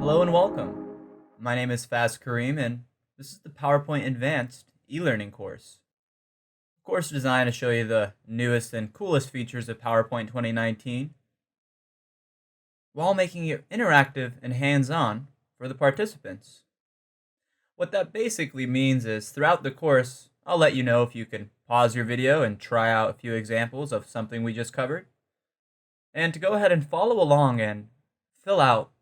Hello and welcome. My name is Faz Kareem, and this is the PowerPoint Advanced e-learning course. A course designed to show you the newest and coolest features of PowerPoint 2019 while making it interactive and hands-on for the participants. What that basically means is throughout the course, I'll let you know if you can pause your video and try out a few examples of something we just covered, and to go ahead and follow along and fill out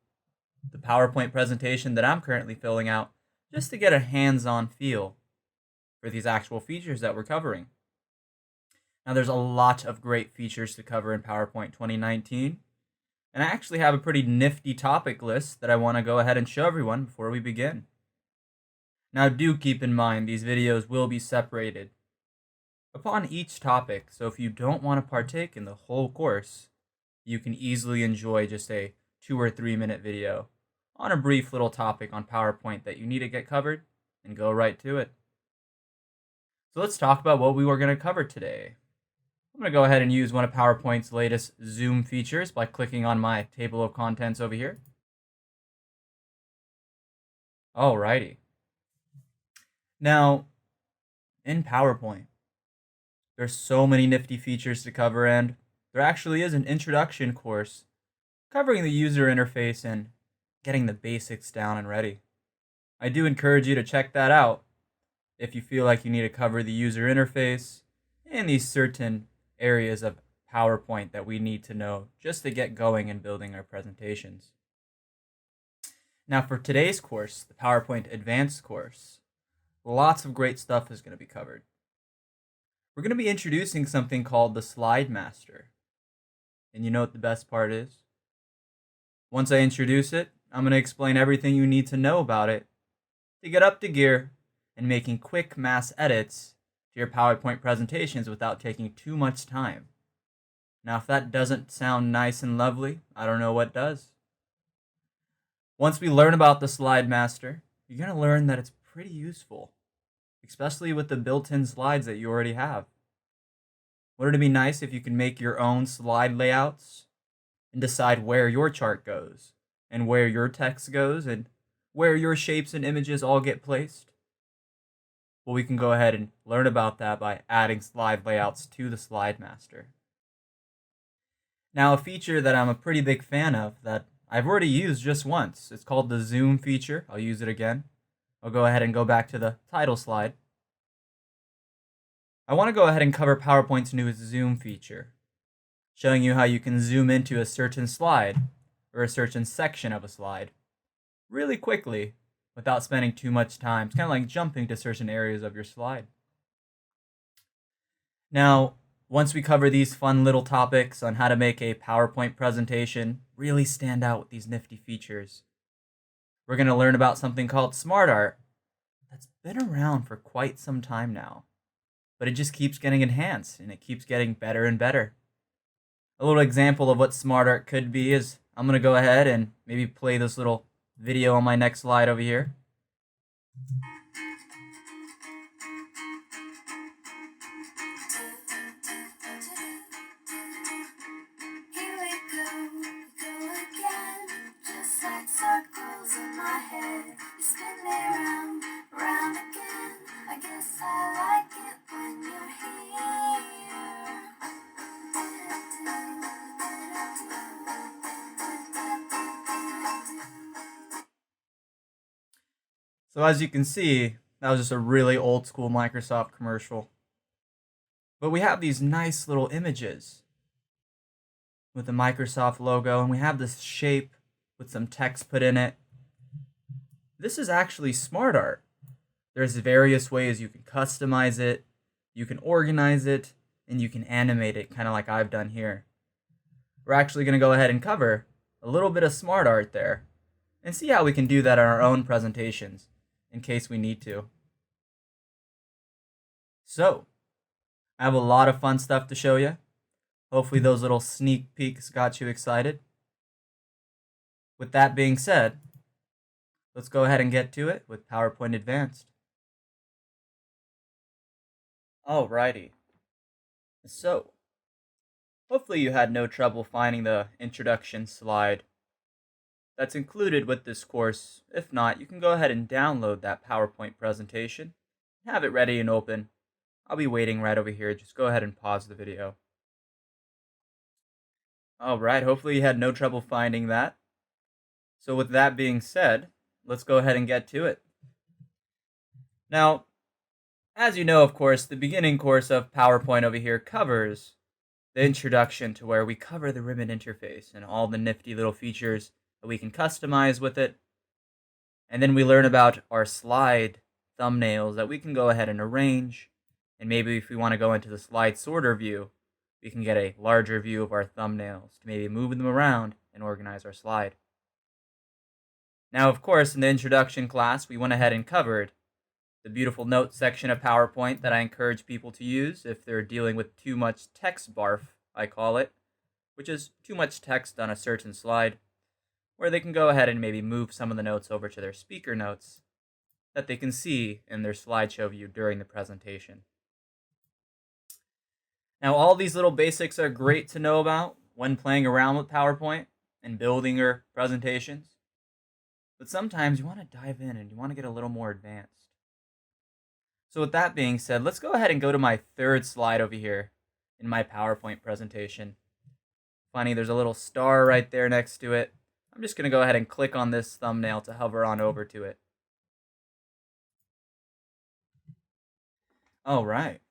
the PowerPoint presentation that I'm currently filling out just to get a hands-on feel for these actual features that we're covering. Now there's a lot of great features to cover in PowerPoint 2019, and I actually have a pretty nifty topic list that I want to go ahead and show everyone before we begin. Now do keep in mind these videos will be separated upon each topic, so if you don't want to partake in the whole course, you can easily enjoy just a 2 or 3 minute video on a brief little topic on PowerPoint that you need to get covered and go right to it. So let's talk about what we were going to cover today. I'm going to go ahead and use one of PowerPoint's latest zoom features by clicking on my table of contents over here. Alrighty. Now, in PowerPoint, there's so many nifty features to cover, and there actually is an introduction course covering the user interface and getting the basics down and ready. I do encourage you to check that out if you feel like you need to cover the user interface and these certain areas of PowerPoint that we need to know just to get going and building our presentations. Now for today's course, the PowerPoint Advanced course, lots of great stuff is going to be covered. We're going to be introducing something called the Slide Master. And you know what the best part is? Once I introduce it, I'm going to explain everything you need to know about it to get up to gear and making quick mass edits to your PowerPoint presentations without taking too much time. Now, if that doesn't sound nice and lovely, I don't know what does. Once we learn about the Slide Master, you're going to learn that it's pretty useful, especially with the built-in slides that you already have. Wouldn't it be nice if you could make your own slide layouts and decide where your chart goes, and where your text goes, and where your shapes and images all get placed? Well, we can go ahead and learn about that by adding slide layouts to the Slide Master. Now, a feature that I'm a pretty big fan of that I've already used just once, it's called the Zoom feature. I'll use it again. I'll go ahead and go back to the title slide. I want to go ahead and cover PowerPoint's newest Zoom feature, showing you how you can zoom into a certain slide or a certain section of a slide really quickly without spending too much time. It's kind of like jumping to certain areas of your slide. Now, once we cover these fun little topics on how to make a PowerPoint presentation really stand out with these nifty features, we're going to learn about something called SmartArt that's been around for quite some time now, but it just keeps getting enhanced and it keeps getting better and better. A little example of what SmartArt could be is I'm going to go ahead and maybe play this little video on my next slide over here. Here we go again, just like circles in my head. You spin me round, round again. I guess I like it when you're here. So as you can see, that was just a really old school Microsoft commercial. But we have these nice little images with the Microsoft logo, and we have this shape with some text put in it. This is actually SmartArt. There's various ways you can customize it, you can organize it, and you can animate it, kind of like I've done here. We're actually going to go ahead and cover a little bit of SmartArt there and see how we can do that in our own presentations in case we need to. So, I have a lot of fun stuff to show you. Hopefully those little sneak peeks got you excited. With that being said, let's go ahead and get to it with PowerPoint Advanced. Alrighty. So, hopefully you had no trouble finding the introduction slide that's included with this course. If not, you can go ahead and download that PowerPoint presentation, have it ready and open. I'll be waiting right over here. Just go ahead and pause the video. Alright, hopefully you had no trouble finding that. So with that being said, let's go ahead and get to it. Now, as you know, of course, the beginning course of PowerPoint over here covers the introduction to where we cover the ribbon interface and all the nifty little features that we can customize with it. And then we learn about our slide thumbnails that we can go ahead and arrange. And maybe if we want to go into the slide sorter view, we can get a larger view of our thumbnails to maybe move them around and organize our slide. Now, of course, in the introduction class, we went ahead and covered the beautiful notes section of PowerPoint that I encourage people to use if they're dealing with too much text barf, I call it, which is too much text on a certain slide, where they can go ahead and maybe move some of the notes over to their speaker notes that they can see in their slideshow view during the presentation. Now, all these little basics are great to know about when playing around with PowerPoint and building your presentations. But sometimes you want to dive in and you want to get a little more advanced. So with that being said, let's go ahead and go to my third slide over here in my PowerPoint presentation. Funny, there's a little star right there next to it. I'm just going to go ahead and click on this thumbnail to hover on over to it. All right.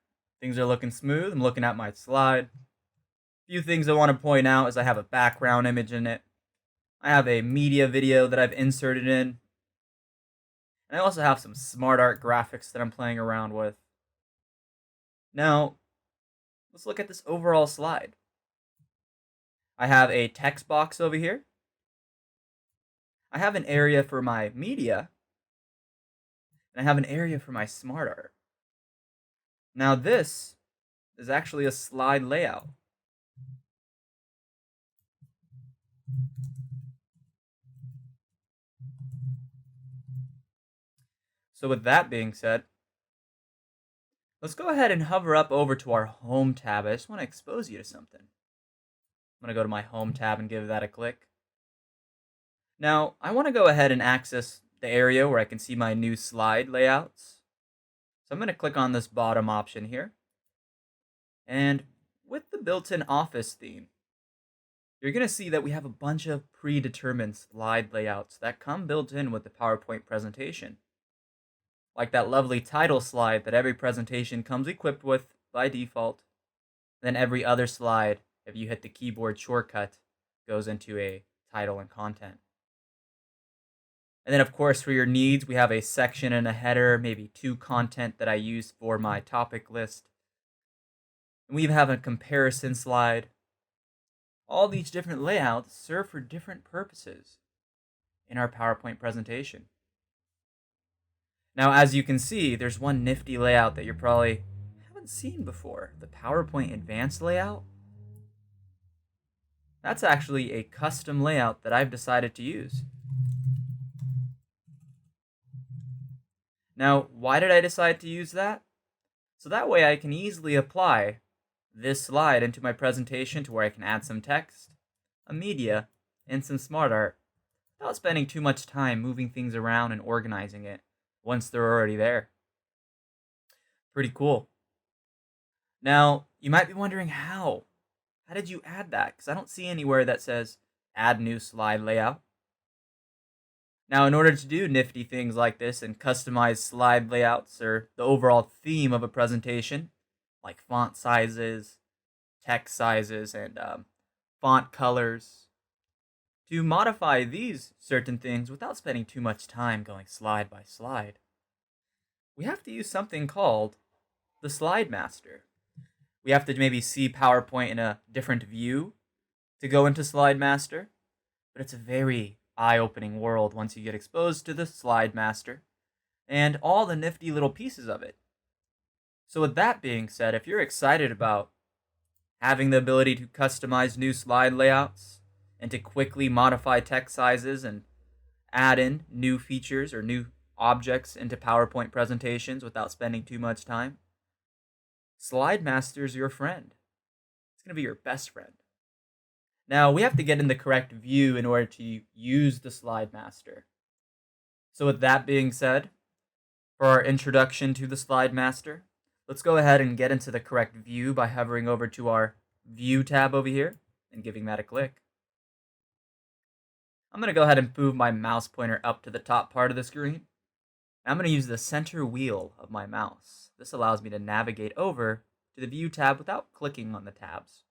Things are looking smooth. I'm looking at my slide. A few things I want to point out is I have a background image in it. I have a media video that I've inserted in. And I also have some SmartArt graphics that I'm playing around with. Now, let's look at this overall slide. I have a text box over here. I have an area for my media. And I have an area for my SmartArt. Now this is actually a slide layout. So with that being said, let's go ahead and hover up over to our Home tab. I just want to expose you to something. I'm going to go to my Home tab and give that a click. Now, I want to go ahead and access the area where I can see my new slide layouts. So I'm going to click on this bottom option here. And with the built-in Office theme, you're going to see that we have a bunch of predetermined slide layouts that come built in with the PowerPoint presentation. Like that lovely title slide that every presentation comes equipped with by default. Then every other slide, if you hit the keyboard shortcut, goes into a title and content. And then, of course, for your needs, we have a section and a header, maybe two content that I use for my topic list. And we even have a comparison slide. All these different layouts serve for different purposes in our PowerPoint presentation. Now, as you can see, there's one nifty layout that you probably haven't seen before, the PowerPoint Advanced layout. That's actually a custom layout that I've decided to use. Now, why did I decide to use that? So that way I can easily apply this slide into my presentation to where I can add some text, a media, and some SmartArt without spending too much time moving things around and organizing it once they're already there. Pretty cool. Now, you might be wondering how. How did you add that? Because I don't see anywhere that says add new slide layout. Now, in order to do nifty things like this and customize slide layouts or the overall theme of a presentation, like font sizes, text sizes, and font colors, to modify these certain things without spending too much time going slide by slide, we have to use something called the Slide Master. We have to maybe see PowerPoint in a different view to go into Slide Master, but it's a very eye-opening world once you get exposed to the Slide Master and all the nifty little pieces of it. So with that being said, if you're excited about having the ability to customize new slide layouts and to quickly modify text sizes and add in new features or new objects into PowerPoint presentations without spending too much time, Slide Master is your friend. It's going to be your best friend. Now, we have to get in the correct view in order to use the Slide Master. So with that being said, for our introduction to the Slide Master, let's go ahead and get into the correct view by hovering over to our View tab over here and giving that a click. I'm going to go ahead and move my mouse pointer up to the top part of the screen. I'm going to use the center wheel of my mouse. This allows me to navigate over to the View tab without clicking on the tabs.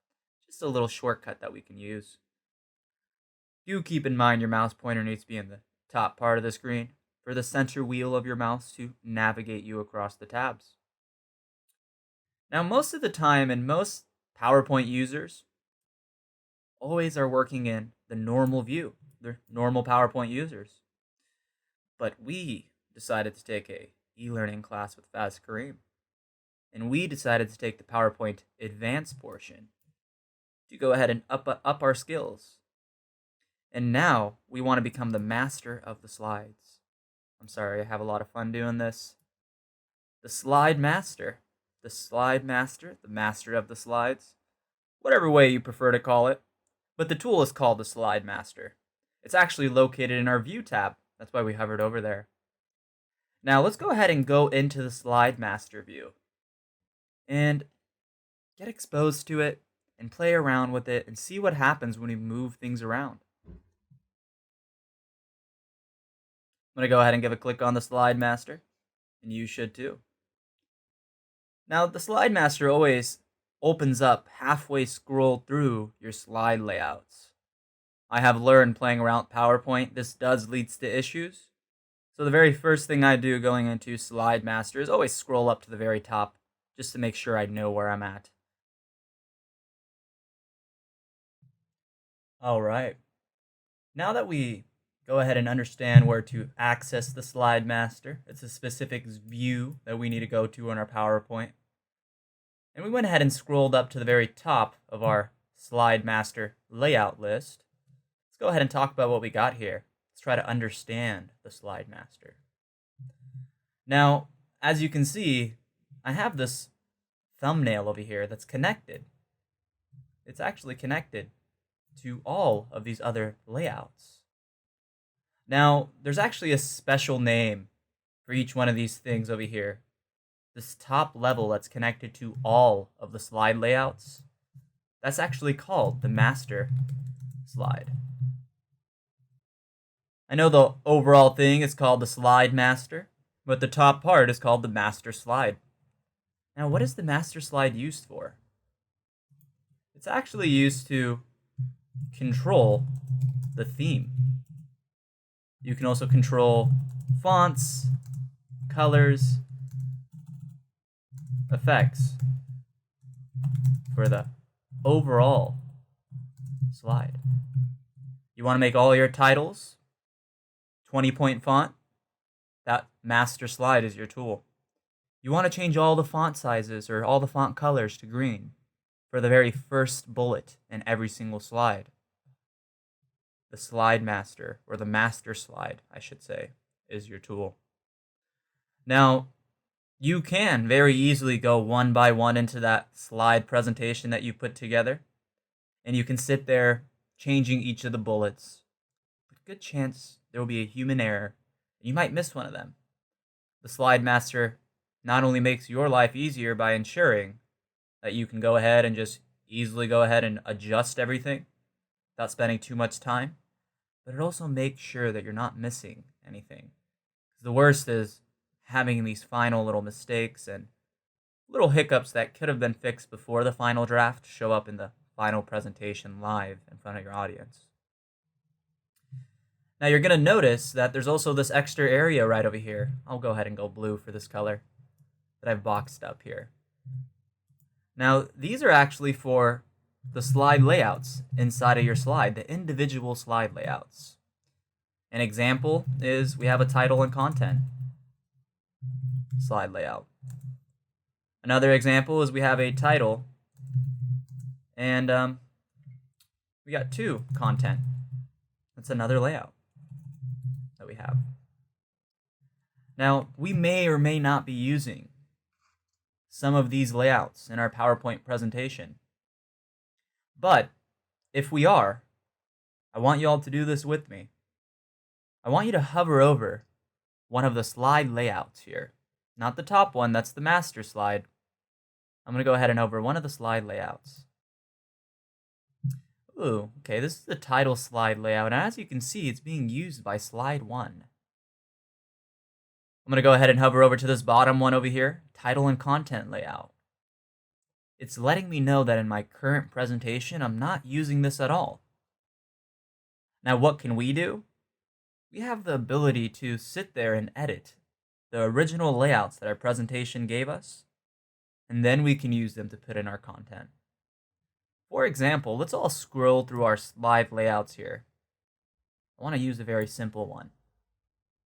Just a little shortcut that we can use. Do keep in mind your mouse pointer needs to be in the top part of the screen for the center wheel of your mouse to navigate you across the tabs. Now, most of the time, and most PowerPoint users always are working in the normal view. They're normal PowerPoint users. But we decided to take a e-learning class with Faz Kareem. And we decided to take the PowerPoint Advanced portion to go ahead and up our skills. And now we want to become the master of the slides. I'm sorry, I have a lot of fun doing this. The Slide Master. The Slide Master, the master of the slides. Whatever way you prefer to call it. But the tool is called the Slide Master. It's actually located in our View tab. That's why we hovered over there. Now let's go ahead and go into the Slide Master view and get exposed to it and play around with it and see what happens when we move things around. I'm going to go ahead and give a click on the Slide Master, and you should too. Now, the Slide Master always opens up halfway scrolled through your slide layouts. I have learned playing around with PowerPoint, this does lead to issues. So the very first thing I do going into Slide Master is always scroll up to the very top just to make sure I know where I'm at. All right. Now that we go ahead and understand where to access the Slide Master, it's a specific view that we need to go to in our PowerPoint. And we went ahead and scrolled up to the very top of our Slide Master layout list. Let's go ahead and talk about what we got here. Let's try to understand the Slide Master. Now, as you can see, I have this thumbnail over here that's connected. It's actually connected to all of these other layouts. Now, there's actually a special name for each one of these things over here. This top level that's connected to all of the slide layouts, that's actually called the master slide. I know the overall thing is called the Slide Master, but the top part is called the master slide. Now, what is the master slide used for? It's actually used to control the theme. You can also control fonts, colors, effects for the overall slide. You want to make all your titles 20-point font? That master slide is your tool. You want to change all the font sizes or all the font colors to green for the very first bullet in every single slide. The Slide Master, or the master slide, I should say, is your tool. Now, you can very easily go one by one into that slide presentation that you put together, and you can sit there changing each of the bullets. But good chance there will be a human error, and you might miss one of them. The Slide Master not only makes your life easier by ensuring that you can go ahead and just easily go ahead and adjust everything without spending too much time, but it also makes sure that you're not missing anything. The worst is having these final little mistakes and little hiccups that could have been fixed before the final draft show up in the final presentation live in front of your audience. Now you're going to notice that there's also this extra area right over here. I'll go ahead and go blue for this color that I've boxed up here. Now these are actually for the slide layouts inside of your slide, the individual slide layouts. An example is we have a title and content slide layout. Another example is we have a title and we got two content. That's another layout that we have. Now, we may or may not be using some of these layouts in our PowerPoint presentation. But If we are, I want you all to do this with me. I want you to hover over one of the slide layouts here. Not the top one, that's the master slide. I'm going to go ahead and hover one of the slide layouts. Ooh, okay, this is the title slide layout, and as you can see, it's being used by slide 1. I'm going to go ahead and hover over to this bottom one over here, title and content layout. It's letting me know that in my current presentation, I'm not using this at all. Now, what can we do? We have the ability to sit there and edit the original layouts that our presentation gave us, and then we can use them to put in our content. For example, let's all scroll through our slide layouts here. I want to use a very simple one.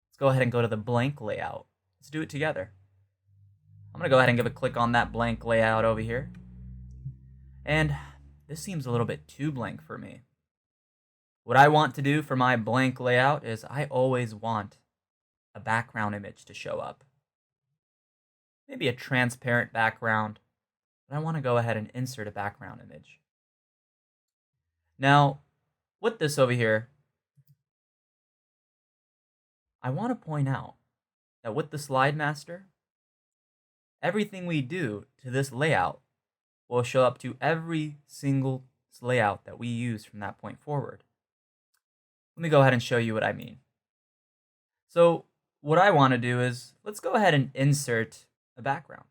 Let's go ahead and go to the blank layout. Let's do it together. I'm going to go ahead and give a click on that blank layout over here. And this seems a little bit too blank for me. What I want to do for my blank layout is I always want a background image to show up. Maybe a transparent background, but I want to go ahead and insert a background image. Now, with this over here, I want to point out that with the slide master, everything we do to this layout will show up to every single layout that we use from that point forward. Let me go ahead and show you what I mean. So what I want to do is, let's go ahead and insert a background.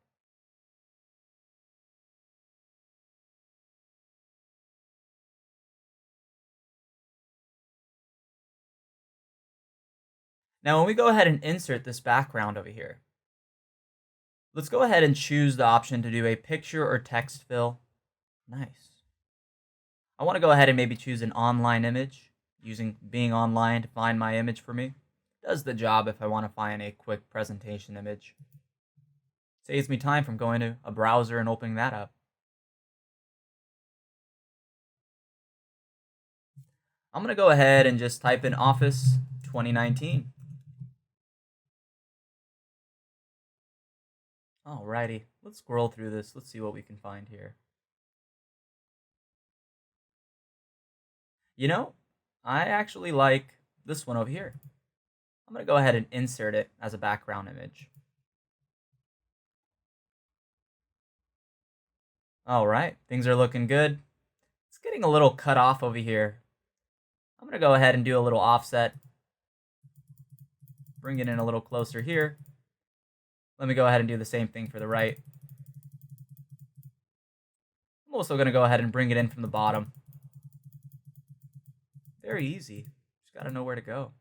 Now when we go ahead and insert this background over here, let's go ahead and choose the option to do a picture or text fill. Nice. I want to go ahead and maybe choose an online image, using being online to find my image for me. Does the job if I want to find a quick presentation image. Saves me time from going to a browser and opening that up. I'm going to go ahead and just type in Office 2019. Alrighty, let's scroll through this. Let's see what we can find here. You know, I actually like this one over here. I'm going to go ahead and insert it as a background image. Alright, things are looking good. It's getting a little cut off over here. I'm going to go ahead and do a little offset. Bring it in a little closer here. Let me go ahead and do the same thing for the right. I'm also going to go ahead and bring it in from the bottom. Very easy. Just got to know where to go.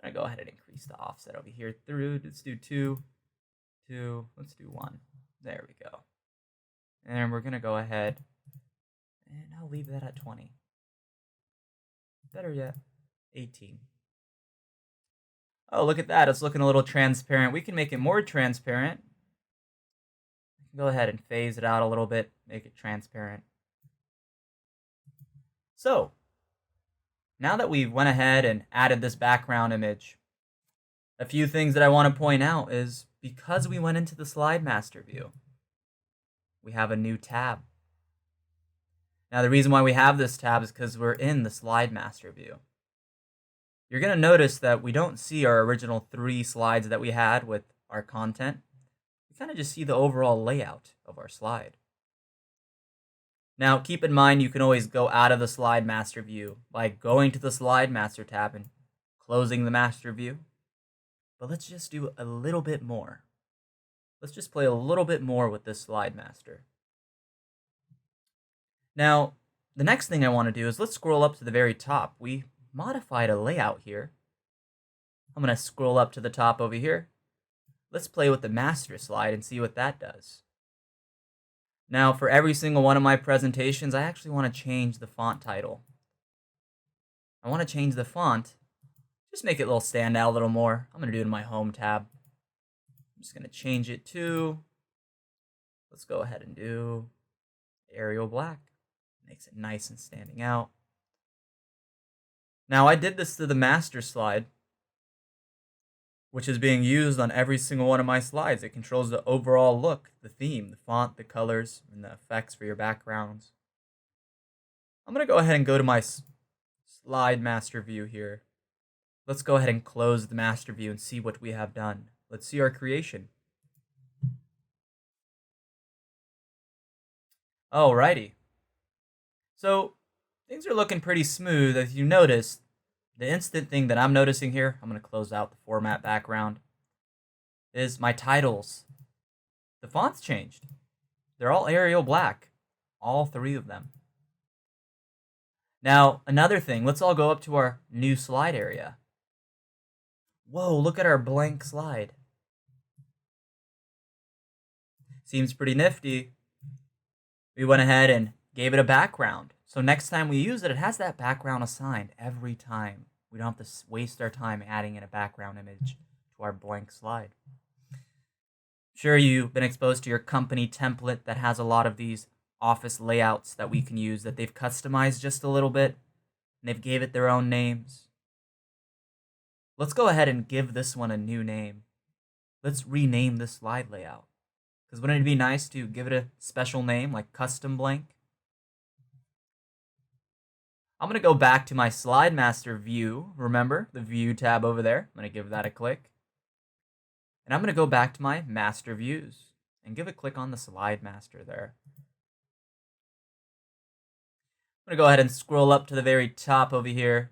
I'm going to go ahead and increase the offset over here through. Let's do 2, 2, let's do 1. There we go. And we're going to go ahead and I'll leave that at 20. Better yet, 18. Oh, look at that. It's looking a little transparent. We can make it more transparent. Go ahead and phase it out a little bit, make it transparent. So, now that we've went ahead and added this background image, a few things that I want to point out is because we went into the slide master view, we have a new tab. Now the reason why we have this tab is because we're in the slide master view. You're going to notice that we don't see our original 3 slides that we had with our content. We kind of just see the overall layout of our slide. Now keep in mind you can always go out of the slide master view by going to the slide master tab and closing the master view. But let's just do a little bit more. Let's just play a little bit more with this slide master. Now, the next thing I want to do is let's scroll up to the very top. We modified a layout here. I'm going to scroll up to the top over here. Let's play with the master slide and see what that does. Now, for every single one of my presentations, I actually want to change the font title. I want to change the font, just make it a little stand out a little more. I'm going to do it in my home tab. I'm just going to change it to, let's go ahead and do Arial Black. Makes it nice and standing out. Now I did this to the master slide, which is being used on every single one of my slides. It controls the overall look, the theme, the font, the colors, and the effects for your backgrounds. I'm going to go ahead and go to my slide master view here. Let's go ahead and close the master view and see what we have done. Let's see our creation. Alrighty. So things are looking pretty smooth. As you notice, the instant thing that I'm noticing here, I'm going to close out the format background, is my titles. The font's changed. They're all Arial black. All three of them. Now, another thing, let's all go up to our new slide area. Whoa, look at our blank slide. Seems pretty nifty. We went ahead and gave it a background. So next time we use it, it has that background assigned every time. We don't have to waste our time adding in a background image to our blank slide. Sure, you've been exposed to your company template that has a lot of these office layouts that we can use that they've customized just a little bit, and they've gave it their own names. Let's go ahead and give this one a new name. Let's rename this slide layout. Because wouldn't it be nice to give it a special name like custom blank? I'm going to go back to my slide master view. Remember the view tab over there? I'm going to give that a click. And I'm going to go back to my master views and give a click on the slide master there. I'm going to go ahead and scroll up to the very top over here.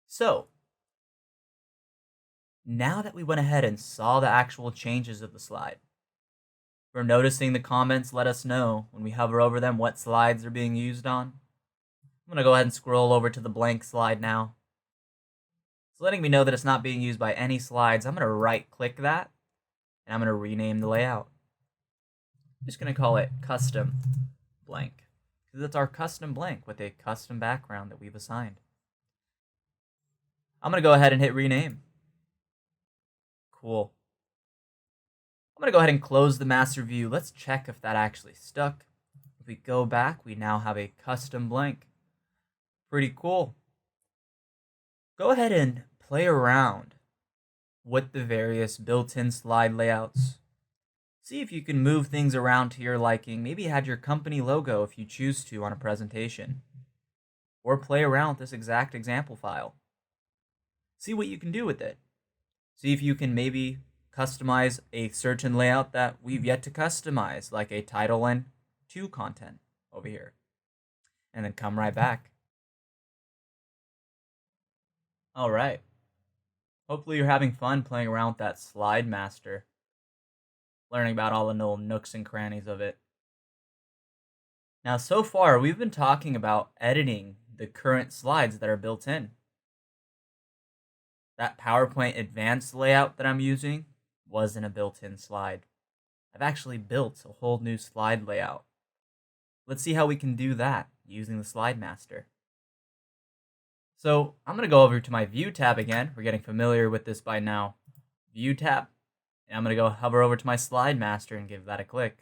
So, now that we went ahead and saw the actual changes of the slide, if we're noticing the comments, let us know when we hover over them what slides are being used on. I'm going to go ahead and scroll over to the blank slide now. It's letting me know that it's not being used by any slides. I'm going to right click that and I'm going to rename the layout. I'm just going to call it custom blank because it's our custom blank with a custom background that we've assigned. I'm going to go ahead and hit rename. Cool. I'm going to go ahead and close the master view. Let's check if that actually stuck. If we go back, we now have a custom blank. Pretty cool. Go ahead and play around with the various built-in slide layouts. See if you can move things around to your liking. Maybe add your company logo if you choose to on a presentation. Or play around with this exact example file. See what you can do with it. See if you can maybe customize a certain layout that we've yet to customize, like a title and to content over here. And then come right back. All right. Hopefully you're having fun playing around with that slide master, learning about all the little nooks and crannies of it. Now, so far, we've been talking about editing the current slides that are built in. That PowerPoint advanced layout that I'm using wasn't a built-in slide. I've actually built a whole new slide layout. Let's see how we can do that using the slide master. So I'm going to go over to my view tab again. We're getting familiar with this by now. View tab. And I'm going to go hover over to my slide master and give that a click.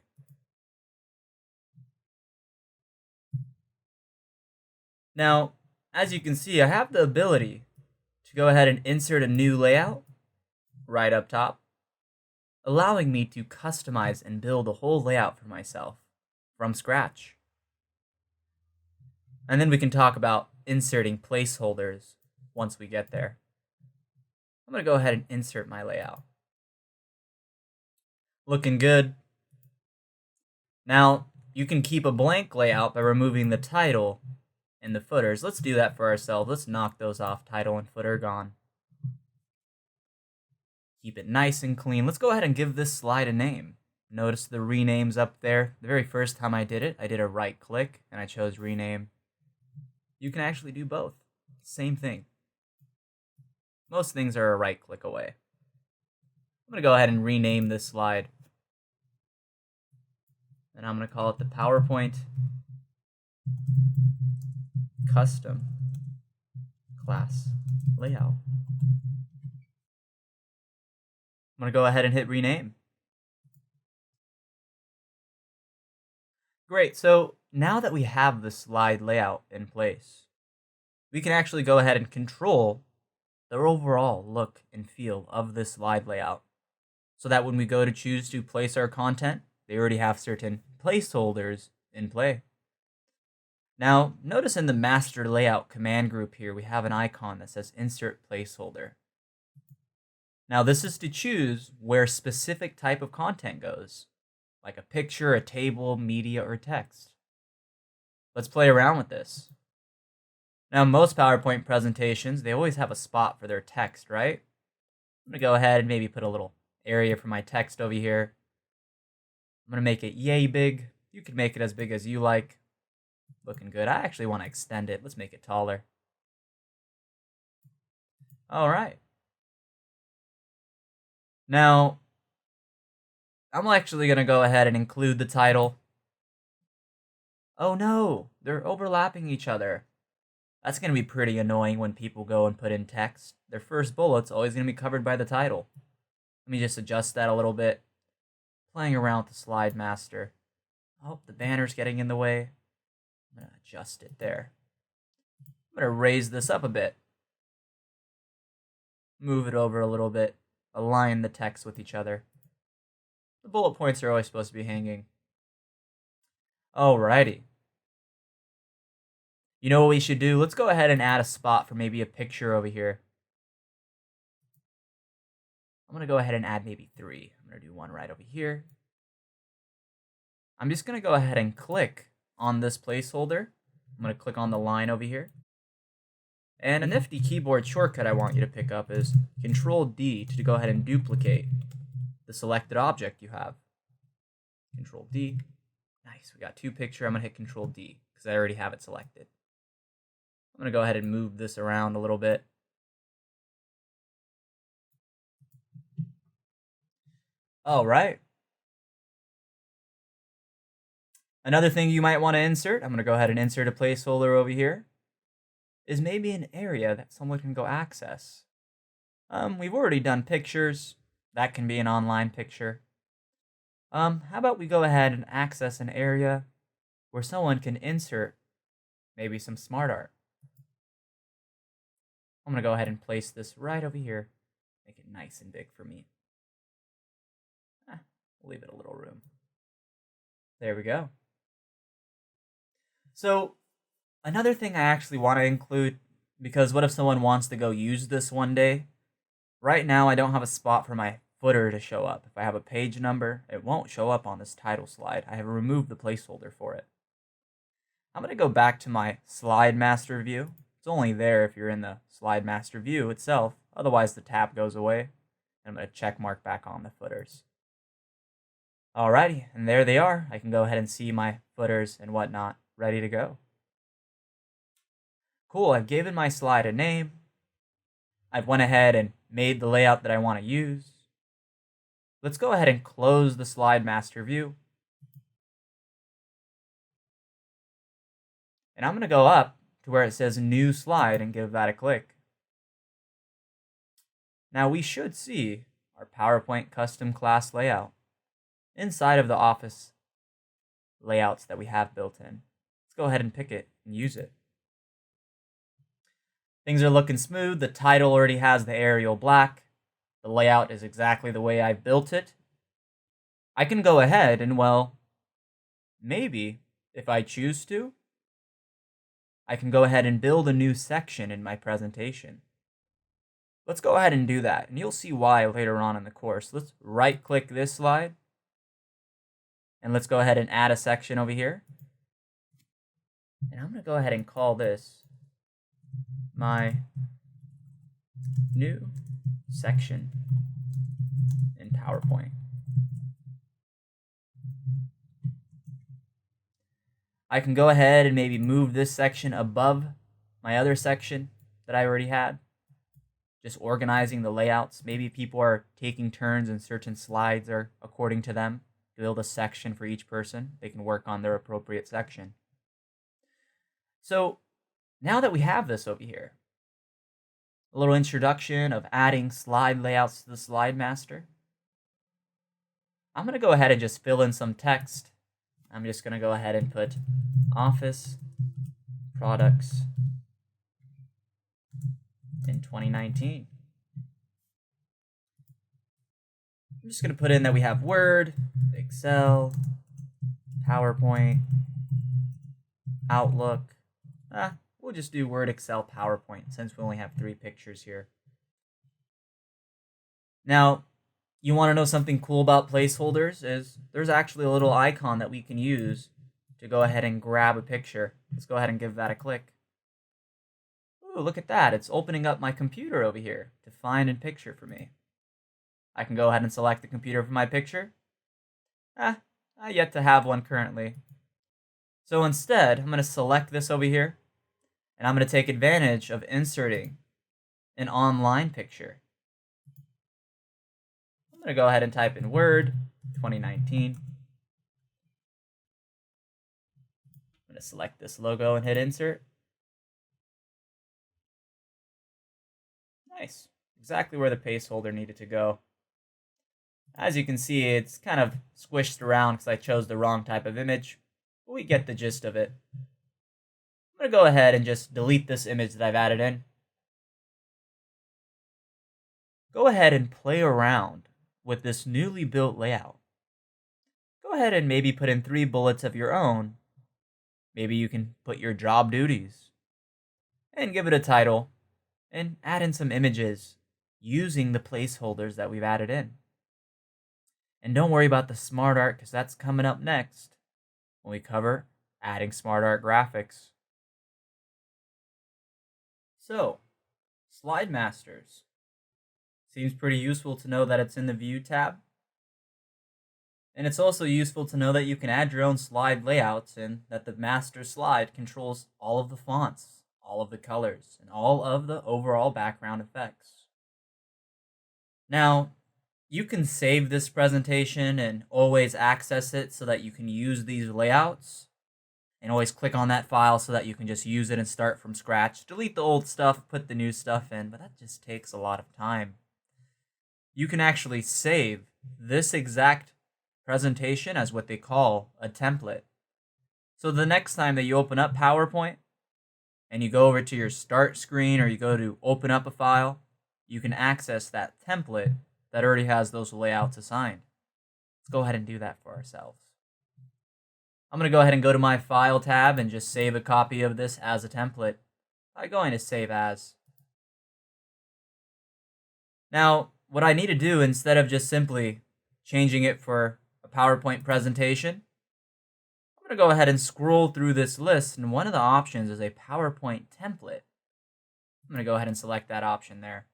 Now, as you can see, I have the ability to go ahead and insert a new layout right up top, allowing me to customize and build a whole layout for myself from scratch. And then we can talk about inserting placeholders once we get there. I'm going to go ahead and insert my layout. Looking good. Now, you can keep a blank layout by removing the title and the footers. Let's do that for ourselves. Let's knock those off. Title and footer gone. Keep it nice and clean. Let's go ahead and give this slide a name. Notice the renames up there. The very first time I did it, I did a right click and I chose rename. You can actually do both. Same thing. Most things are a right click away. I'm going to go ahead and rename this slide. And I'm going to call it the PowerPoint Custom Class Layout. I'm going to go ahead and hit rename. Great, so now that we have the slide layout in place, we can actually go ahead and control the overall look and feel of this slide layout so that when we go to choose to place our content, they already have certain placeholders in play. Now, notice in the master layout command group here, we have an icon that says insert placeholder. Now, this is to choose where specific type of content goes, like a picture, a table, media, or text. Let's play around with this. Now, most PowerPoint presentations, they always have a spot for their text, right? I'm going to go ahead and maybe put a little area for my text over here. I'm going to make it yay big. You can make it as big as you like. Looking good. I actually want to extend it. Let's make it taller. All right. Now, I'm actually going to go ahead and include the title. Oh no, they're overlapping each other. That's going to be pretty annoying when people go and put in text. Their first bullet's always going to be covered by the title. Let me just adjust that a little bit. Playing around with the slide master. Oh, the banner's getting in the way. I'm going to adjust it there. I'm going to raise this up a bit. Move it over a little bit. Align the text with each other. The bullet points are always supposed to be hanging. Alrighty. You know what we should do? Let's go ahead and add a spot for maybe a picture over here. I'm going to go ahead and add maybe 3. I'm going to do one right over here. I'm just going to go ahead and click on this placeholder. I'm going to click on the line over here. And a nifty keyboard shortcut I want you to pick up is Control-D to go ahead and duplicate the selected object you have. Control-D. Nice, we got 2 pictures. I'm going to hit Control-D because I already have it selected. I'm going to go ahead and move this around a little bit. All right. Another thing you might want to insert, I'm going to go ahead and insert a placeholder over here, is maybe an area that someone can go access. We've already done pictures. That can be an online picture. How about we go ahead and access an area where someone can insert maybe some SmartArt. I'm going to go ahead and place this right over here. Make it nice and big for me. We'll leave it a little room. There we go. So, another thing I actually want to include, because what if someone wants to go use this one day? Right now, I don't have a spot for my footer to show up. If I have a page number, it won't show up on this title slide. I have removed the placeholder for it. I'm going to go back to my slide master view. It's only there if you're in the slide master view itself. Otherwise, the tab goes away. And I'm going to check mark back on the footers. Alrighty, and there they are. I can go ahead and see my footers and whatnot ready to go. Cool, I've given my slide a name. I've went ahead and made the layout that I want to use. Let's go ahead and close the slide master view. And I'm going to go up to where it says new slide and give that a click. Now we should see our PowerPoint custom class layout inside of the Office layouts that we have built in. Let's go ahead and pick it and use it. Things are looking smooth. The title already has the Arial black. The layout is exactly the way I built it. I can go ahead and, well, maybe if I choose to, I can go ahead and build a new section in my presentation. Let's go ahead and do that, and you'll see why later on in the course. Let's right-click this slide. And let's go ahead and add a section over here. And I'm going to go ahead and call this my new section in PowerPoint. I can go ahead and maybe move this section above my other section that I already had. Just organizing the layouts. Maybe people are taking turns and certain slides are according to them. Build a section for each person. They can work on their appropriate section. So now that we have this over here, a little introduction of adding slide layouts to the slide master. I'm going to go ahead and just fill in some text. I'm just going to go ahead and put Office Products in 2019. I'm just going to put in that we have Word, Excel, PowerPoint, Outlook. We'll just do Word, Excel, PowerPoint since we only have 3 pictures here. Now, you want to know something cool about placeholders is there's actually a little icon that we can use to go ahead and grab a picture. Let's go ahead and give that a click. Ooh, look at that. It's opening up my computer over here to find a picture for me. I can go ahead and select the computer for my picture. I yet to have one currently. So instead, I'm going to select this over here, and I'm going to take advantage of inserting an online picture. I'm going to go ahead and type in Word 2019. I'm going to select this logo and hit Insert. Nice. Exactly where the placeholder needed to go. As you can see, it's kind of squished around because I chose the wrong type of image, but we get the gist of it. I'm going to go ahead and just delete this image that I've added in. Go ahead and play around with this newly built layout. Go ahead and maybe put in 3 bullets of your own. Maybe you can put your job duties and give it a title and add in some images using the placeholders that we've added in. And don't worry about the SmartArt because that's coming up next when we cover adding SmartArt graphics. So, Slide Masters. Seems pretty useful to know that it's in the View tab. And it's also useful to know that you can add your own slide layouts and that the master slide controls all of the fonts, all of the colors, and all of the overall background effects. Now, you can save this presentation and always access it so that you can use these layouts and always click on that file so that you can just use it and start from scratch. Delete the old stuff, put the new stuff in, but that just takes a lot of time. You can actually save this exact presentation as what they call a template. So the next time that you open up PowerPoint and you go over to your start screen or you go to open up a file, you can access that template that already has those layouts assigned. Let's go ahead and do that for ourselves. I'm going to go ahead and go to my File tab and just save a copy of this as a template by going to Save As. Now, what I need to do instead of just simply changing it for a PowerPoint presentation, I'm going to go ahead and scroll through this list, and one of the options is a PowerPoint template. I'm going to go ahead and select that option there.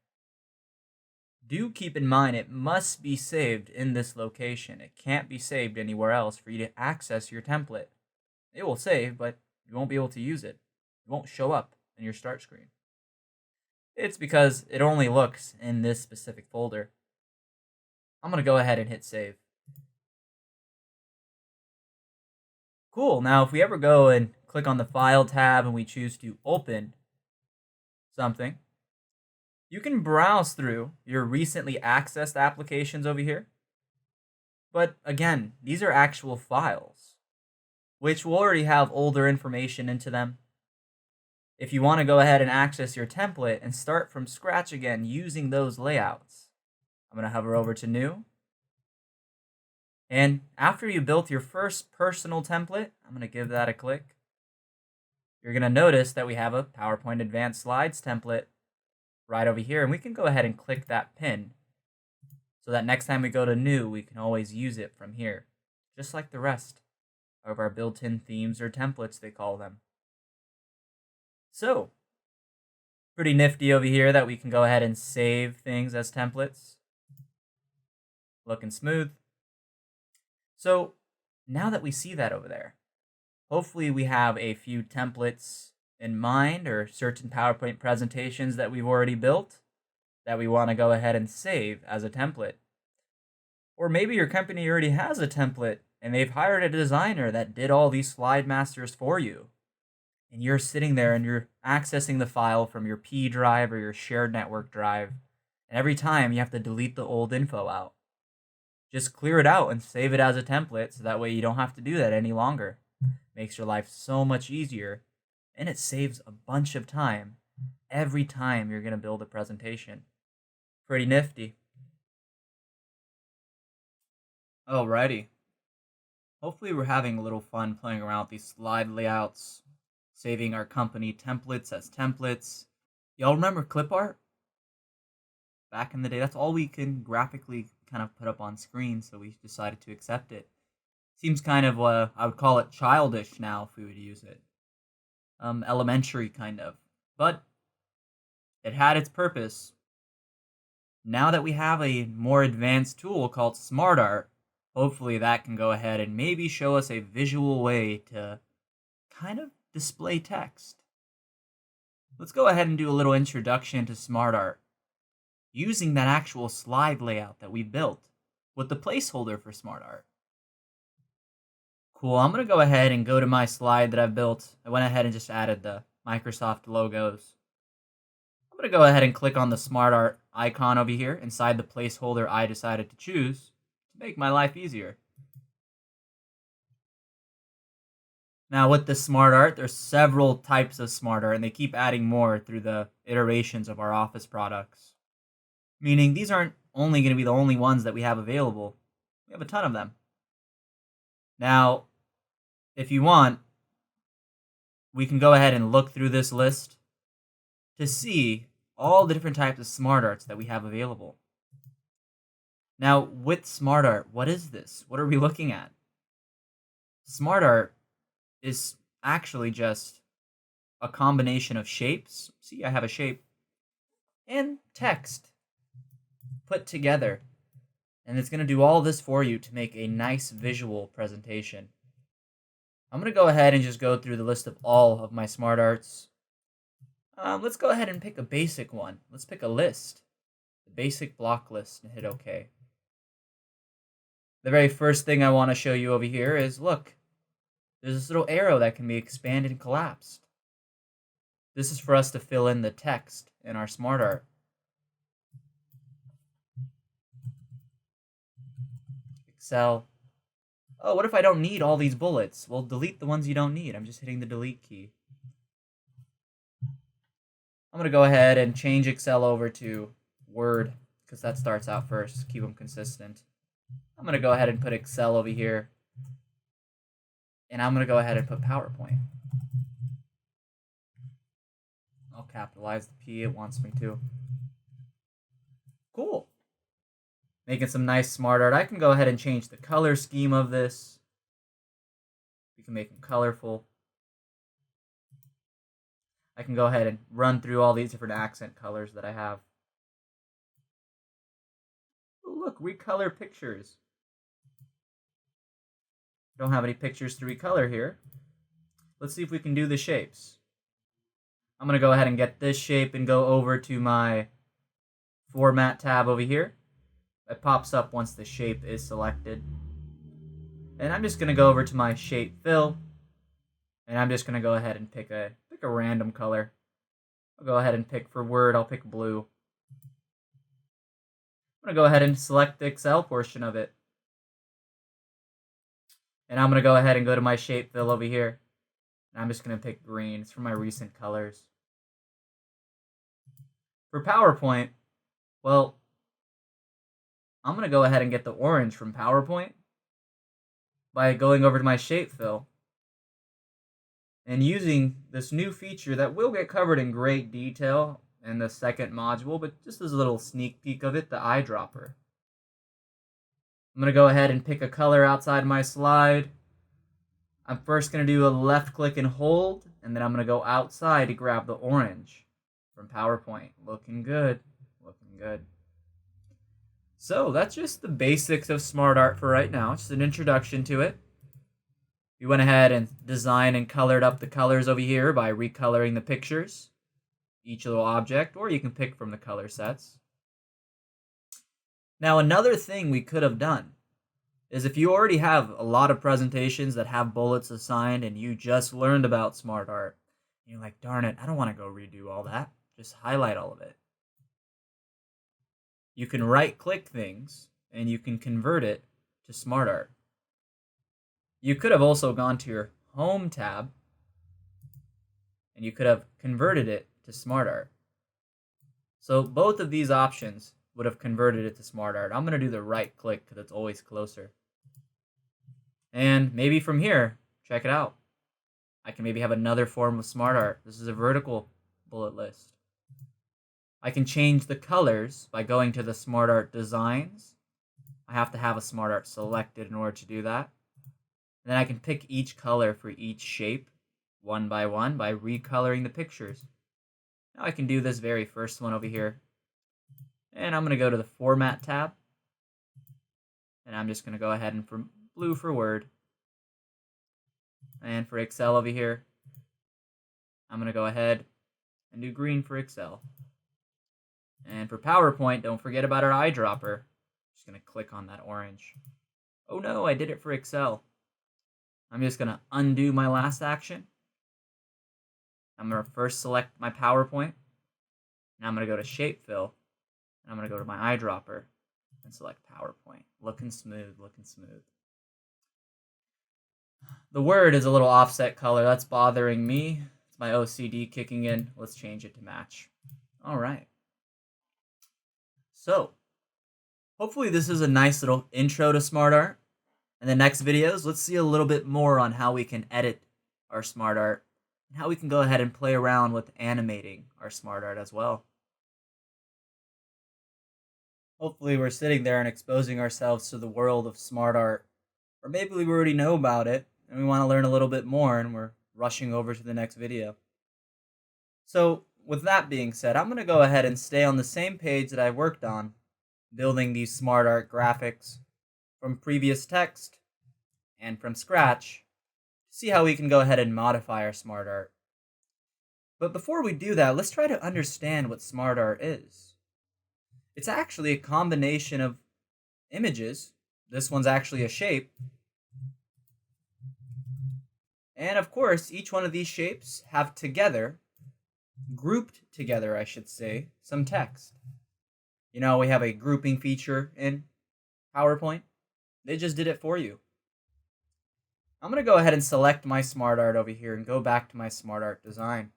Do keep in mind it must be saved in this location. It can't be saved anywhere else for you to access your template. It will save, but you won't be able to use it. It won't show up in your start screen. It's because it only looks in this specific folder. I'm going to go ahead and hit save. Cool. Now, if we ever go and click on the File tab and we choose to open something, you can browse through your recently accessed applications over here. But again, these are actual files, which will already have older information into them. If you want to go ahead and access your template and start from scratch again using those layouts, I'm going to hover over to New. And after you built your first personal template, I'm going to give that a click. You're going to notice that we have a PowerPoint Advanced Slides template right over here, and we can go ahead and click that pin so that next time we go to New, we can always use it from here, just like the rest of our built-in themes or templates, they call them. So, pretty nifty over here that we can go ahead and save things as templates. Looking smooth. So, now that we see that over there, hopefully we have a few templates in mind or certain PowerPoint presentations that we've already built that we want to go ahead and save as a template. Or maybe your company already has a template and they've hired a designer that did all these slide masters for you. And you're sitting there and you're accessing the file from your P drive or your shared network drive. And every time you have to delete the old info out. Just clear it out and save it as a template so that way you don't have to do that any longer. Makes your life so much easier. And it saves a bunch of time every time you're going to build a presentation. Pretty nifty. Alrighty. Hopefully we're having a little fun playing around with these slide layouts saving our company templates as templates. Y'all remember clip art? Back in the day, that's all we can graphically kind of put up on screen, so we decided to accept it. Seems kind of, I would call it childish now if we would use it. Elementary kind of. But it had its purpose. Now that we have a more advanced tool called SmartArt, hopefully that can go ahead and maybe show us a visual way to kind of display text. Let's go ahead and do a little introduction to SmartArt using that actual slide layout that we built with the placeholder for SmartArt. Cool, I'm going to go ahead and go to my slide that I've built. I went ahead and just added the Microsoft logos. I'm going to go ahead and click on the SmartArt icon over here inside the placeholder I decided to choose to make my life easier. Now with the SmartArt, there's several types of SmartArt, and they keep adding more through the iterations of our Office products. Meaning these aren't only going to be the only ones that we have available. We have a ton of them. Now, if you want, we can go ahead and look through this list to see all the different types of SmartArts that we have available. Now, with SmartArt, what is this? What are we looking at? SmartArt is actually just a combination of shapes. See, I have a shape and text put together. And it's going to do all this for you to make a nice visual presentation. I'm going to go ahead and just go through the list of all of my SmartArts. Let's go ahead and pick a basic one. Let's pick a list. The basic block list, and hit OK. The very first thing I want to show you over here is, look, there's this little arrow that can be expanded and collapsed. This is for us to fill in the text in our SmartArt. Excel. Oh, what if I don't need all these bullets? Well, delete the ones you don't need. I'm just hitting the delete key. I'm going to go ahead and change Excel over to Word, because that starts out first. Keep them consistent. I'm going to go ahead and put Excel over here. And I'm going to go ahead and put PowerPoint. I'll capitalize the P it wants me to. Cool. Making some nice SmartArt. I can go ahead and change the color scheme of this. We can make them colorful. I can go ahead and run through all these different accent colors that I have. Ooh, look, recolor pictures. Don't have any pictures to recolor here. Let's see if we can do the shapes. I'm going to go ahead and get this shape and go over to my Format tab over here. It pops up once the shape is selected. And I'm just going to go over to my shape fill. And I'm just going to go ahead and pick a random color. I'll go ahead and pick, for Word, I'll pick blue. I'm going to go ahead and select the Excel portion of it. And I'm going to go ahead and go to my shape fill over here. And I'm just going to pick green. It's for my recent colors. For PowerPoint, well, I'm going to go ahead and get the orange from PowerPoint by going over to my shape fill and using this new feature that will get covered in great detail in the second module, but just as a little sneak peek of it, the Eyedropper. I'm going to go ahead and pick a color outside my slide. I'm first going to do a left click and hold, and then I'm going to go outside to grab the orange from PowerPoint. Looking good. Looking good. So that's just the basics of SmartArt for right now. Just an introduction to it. We went ahead and designed and colored up the colors over here by recoloring the pictures, each little object, or you can pick from the color sets. Now, another thing we could have done is if you already have a lot of presentations that have bullets assigned and you just learned about SmartArt, you're like, darn it, I don't want to go redo all that. Just highlight all of it. You can right-click things and you can convert it to SmartArt. You could have also gone to your Home tab and you could have converted it to SmartArt. So both of these options would have converted it to SmartArt. I'm going to do the right-click because it's always closer. And maybe from here, check it out. I can maybe have another form of SmartArt. This is a vertical bullet list. I can change the colors by going to the SmartArt designs. I have to have a SmartArt selected in order to do that. And then I can pick each color for each shape one by one by recoloring the pictures. Now I can do this very first one over here. And I'm going to go to the Format tab. And I'm just going to go ahead and for blue for Word. And for Excel over here, I'm going to go ahead and do green for Excel. And for PowerPoint, don't forget about our eyedropper. Just going to click on that orange. Oh no, I did it for Excel. I'm just going to undo my last action. I'm going to first select my PowerPoint. Now I'm going to go to Shape Fill. And I'm going to go to my eyedropper and select PowerPoint. Looking smooth, looking smooth. The word is a little offset color. That's bothering me. It's my OCD kicking in. Let's change it to match. All right. So, hopefully this is a nice little intro to SmartArt. In the next videos, let's see a little bit more on how we can edit our SmartArt and how we can go ahead and play around with animating our SmartArt as well. Hopefully we're sitting there and exposing ourselves to the world of SmartArt. Or maybe we already know about it and we want to learn a little bit more and we're rushing over to the next video. So with that being said, I'm going to go ahead and stay on the same page that I worked on, building these SmartArt graphics from previous text and from scratch to see how we can go ahead and modify our SmartArt. But before we do that, let's try to understand what SmartArt is. It's actually a combination of images. This one's actually a shape. And of course, each one of these shapes have together, grouped together, I should say, some text. You know, we have a grouping feature in PowerPoint. They just did it for you. I'm going to go ahead and select my SmartArt over here and go back to my SmartArt design.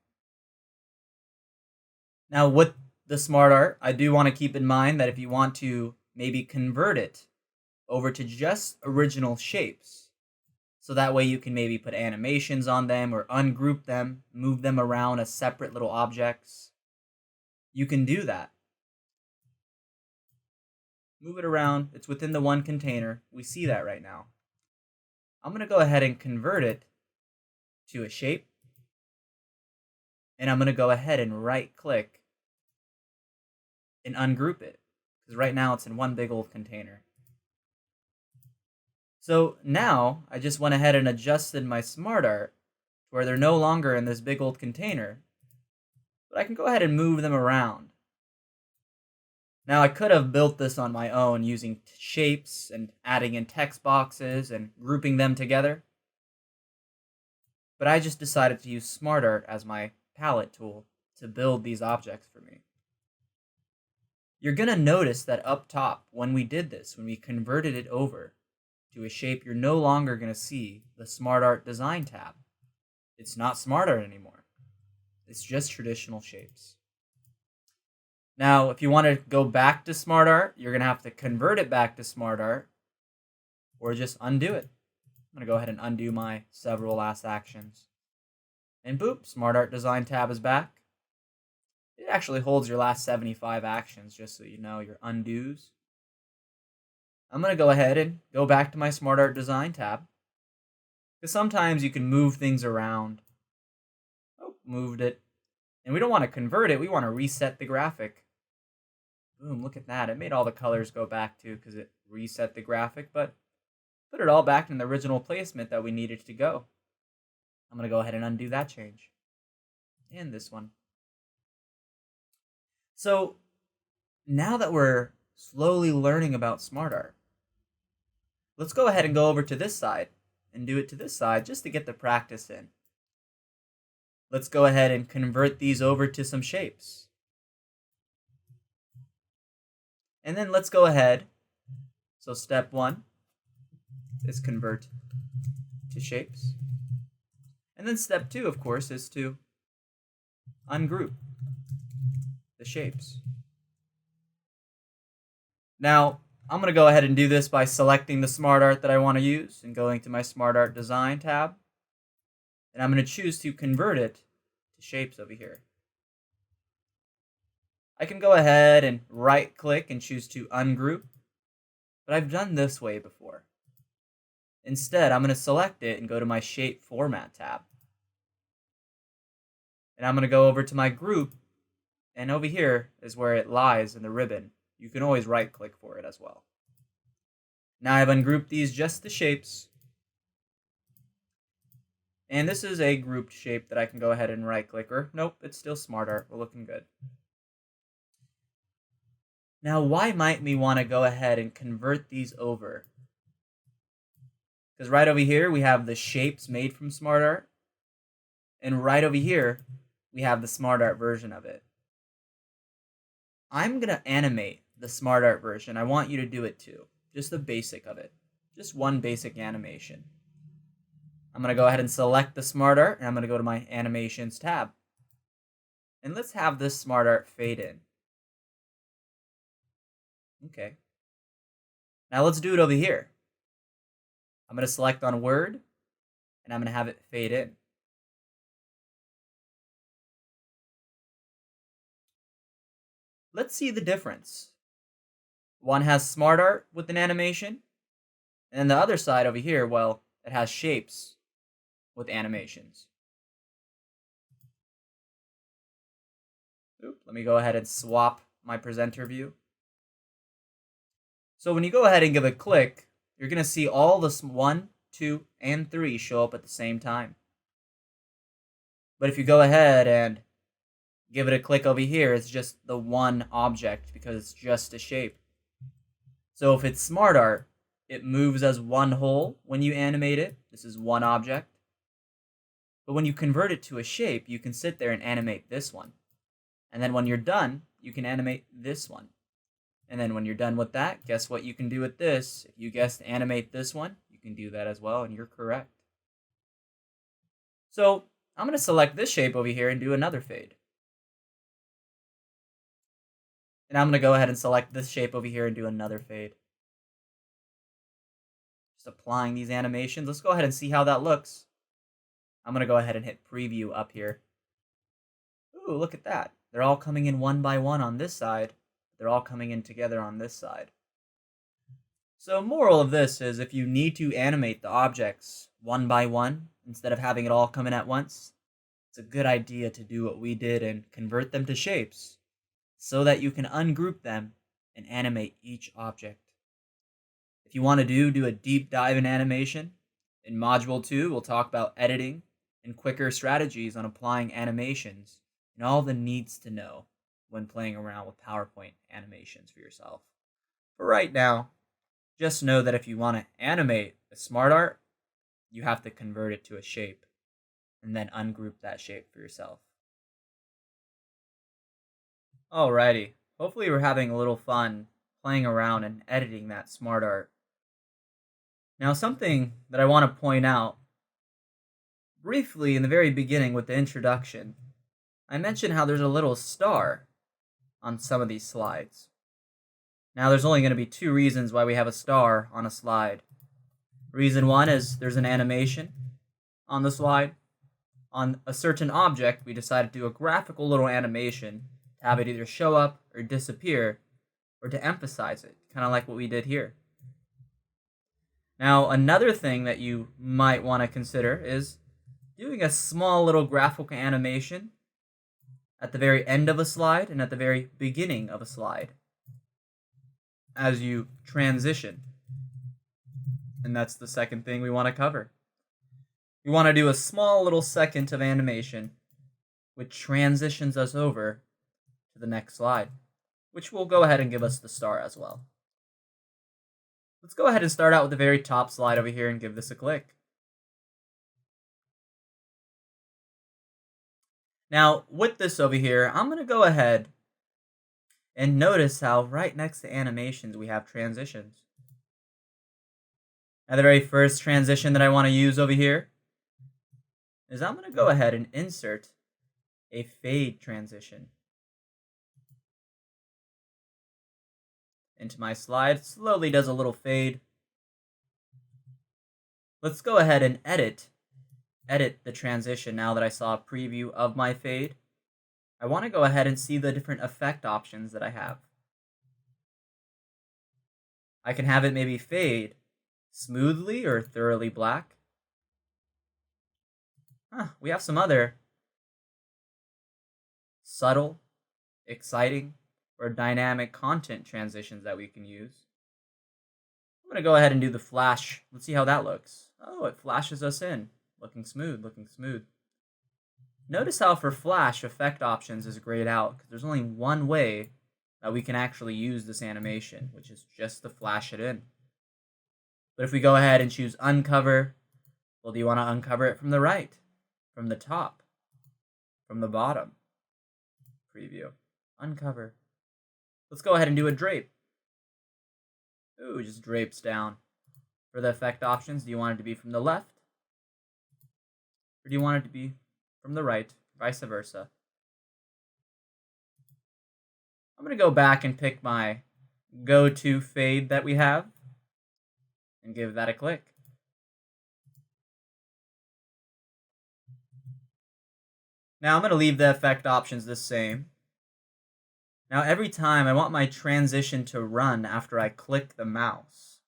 Now with the SmartArt, I do want to keep in mind that if you want to maybe convert it over to just original shapes, so that way you can maybe put animations on them or ungroup them, move them around as separate little objects, you can do that. Move it around. It's within the one container. We see that right now. I'm going to go ahead and convert it to a shape. And I'm going to go ahead and right click and ungroup it. Because right now it's in one big old container. So now I just went ahead and adjusted my SmartArt where they're no longer in this big old container. But I can go ahead and move them around. Now I could have built this on my own using shapes and adding in text boxes and grouping them together. But I just decided to use SmartArt as my palette tool to build these objects for me. You're going to notice that up top, when we did this, when we converted it over to a shape, you're no longer going to see the SmartArt Design tab. It's not SmartArt anymore. It's just traditional shapes. Now, if you want to go back to SmartArt, you're going to have to convert it back to SmartArt or just undo it. I'm going to go ahead and undo my several last actions. And boop, SmartArt Design tab is back. It actually holds your last 75 actions, just so you know, your undos. I'm going to go ahead and go back to my SmartArt Design tab. Because sometimes you can move things around. Oh, moved it. And we don't want to convert it, we want to reset the graphic. Boom, look at that. It made all the colors go back too because it reset the graphic, but put it all back in the original placement that we needed to go. I'm going to go ahead and undo that change. And this one. So now that we're slowly learning about SmartArt, let's go ahead and go over to this side and do it to this side just to get the practice in. Let's go ahead and convert these over to some shapes. And then let's go ahead. So step 1 is convert to shapes. And then step 2, of course, is to ungroup the shapes. Now, I'm going to go ahead and do this by selecting the SmartArt that I want to use and going to my SmartArt Design tab. and I'm going to choose to convert it to shapes over here. I can go ahead and right click and choose to ungroup, but I've done this way before. Instead, I'm going to select it and go to my Shape Format tab. And I'm going to go over to my group, and over here is where it lies in the ribbon. You can always right click for it as well. Now I've ungrouped these just the shapes. And this is a grouped shape that I can go ahead and right click, or nope, it's still SmartArt. We're looking good. Now, why might we want to go ahead and convert these over? Because right over here, we have the shapes made from SmartArt. And right over here, we have the SmartArt version of it. I'm going to animate the SmartArt version. I want you to do it too. Just the basic of it. Just one basic animation. I'm going to go ahead and select the SmartArt, and I'm going to go to my Animations tab. And let's have this SmartArt fade in. Okay. Now let's do it over here. I'm going to select on Word, and I'm going to have it fade in. Let's see the difference. One has SmartArt with an animation, and then the other side over here, well, it has shapes with animations. Let me go ahead and swap my presenter view. So when you go ahead and give a click, you're going to see all the 1, 2, and 3 show up at the same time. But if you go ahead and give it a click over here, it's just the one object because it's just a shape. So if it's SmartArt, it moves as one whole when you animate it. This is one object. But when you convert it to a shape, you can sit there and animate this one. And then when you're done, you can animate this one. And then when you're done with that, guess what you can do with this? If you guessed animate this one, you can do that as well, and you're correct. So I'm going to select this shape over here and do another fade. And I'm going to go ahead and select this shape over here and do another fade. Just applying these animations. Let's go ahead and see how that looks. I'm going to go ahead and hit preview up here. Ooh, look at that. They're all coming in one by one on this side. They're all coming in together on this side. So moral of this is if you need to animate the objects one by one instead of having it all come in at once, it's a good idea to do what we did and convert them to shapes so that you can ungroup them and animate each object. If you want to do a deep dive in animation, in Module 2 we'll talk about editing and quicker strategies on applying animations and all the needs to know when playing around with PowerPoint animations for yourself. But right now, just know that if you want to animate a SmartArt, you have to convert it to a shape and then ungroup that shape for yourself. Alrighty, hopefully we're having a little fun playing around and editing that SmartArt. Now something that I want to point out briefly in the very beginning with the introduction, I mentioned how there's a little star on some of these slides. Now there's only going to be 2 reasons why we have a star on a slide. Reason 1 is there's an animation on the slide. On a certain object, we decided to do a graphical little animation to have it either show up or disappear or to emphasize it, kind of like what we did here. Now another thing that you might want to consider is doing a small little graphical animation at the very end of a slide and at the very beginning of a slide as you transition. And that's the second thing we want to cover. We want to do a small little second of animation which transitions us over to the next slide, which will go ahead and give us the star as well. Let's go ahead and start out with the very top slide over here and give this a click. Now, with this over here, I'm going to go ahead and notice how right next to animations we have transitions. Now, the very first transition that I want to use over here is I'm going to go ahead and insert a fade transition into my slide. Slowly does a little fade. Let's go ahead and edit edit the transition now that I saw a preview of my fade, I want to go ahead and see the different effect options that I have. I can have it maybe fade smoothly or thoroughly black. We have some other subtle, exciting, or dynamic content transitions that we can use. I'm going to go ahead and do the flash. Let's see how that looks. Oh, it flashes us in. Looking smooth, looking smooth. Notice how for flash, effect options is grayed out because there's only one way that we can actually use this animation, which is just to flash it in. But if we go ahead and choose uncover, well, do you want to uncover it from the right, from the top, from the bottom? Preview, uncover. Let's go ahead and do a drape. Ooh, just drapes down. For the effect options, do you want it to be from the left? Or do you want it to be from the right, vice versa? I'm going to go back and pick my go-to fade that we have and give that a click. Now I'm going to leave the effect options the same. Now every time I want my transition to run after I click the mouse.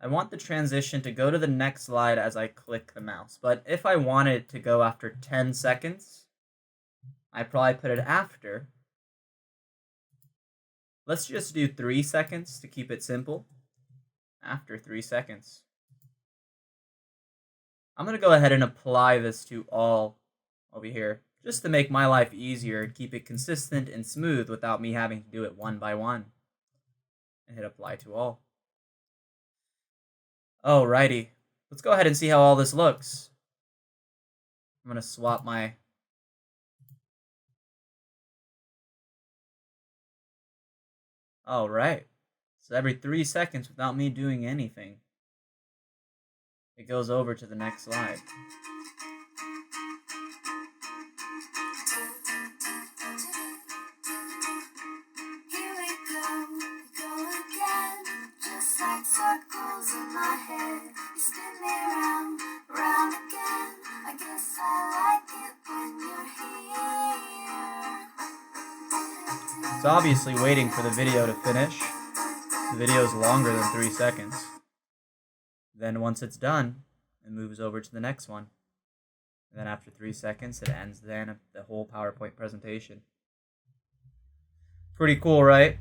I want the transition to go to the next slide as I click the mouse. But if I want it to go after 10 seconds, I probably put it after. Let's just do 3 seconds to keep it simple. After 3 seconds. I'm going to go ahead and apply this to all over here, just to make my life easier and keep it consistent and smooth without me having to do it one by one. And hit apply to all. Alrighty, let's go ahead and see how all this looks. I'm going to swap my... Alright, so every 3 seconds without me doing anything, it goes over to the next slide. Here we go again. Just like circles in my head. You spin me round, round again. I guess I like it when you're here. It's obviously waiting for the video to finish. The video is longer than 3 seconds. Then once it's done, it moves over to the next one. And then after 3 seconds, it ends the whole PowerPoint presentation. Pretty cool, right?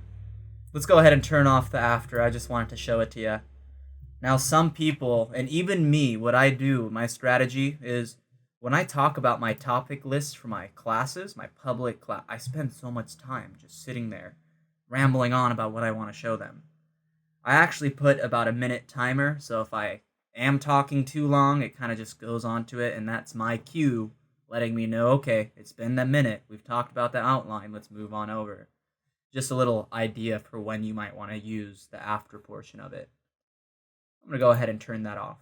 Let's go ahead and turn off the after. I just wanted to show it to you. Now, some people, and even me, what I do, my strategy is when I talk about my topic list for my classes, my public class, I spend so much time just sitting there, rambling on about what I want to show them. I actually put about a minute timer, so if I am talking too long, it kind of just goes on to it, and that's my cue, letting me know, okay, it's been a minute, we've talked about the outline, let's move on over. Just a little idea for when you might want to use the after portion of it. I'm going to go ahead and turn that off.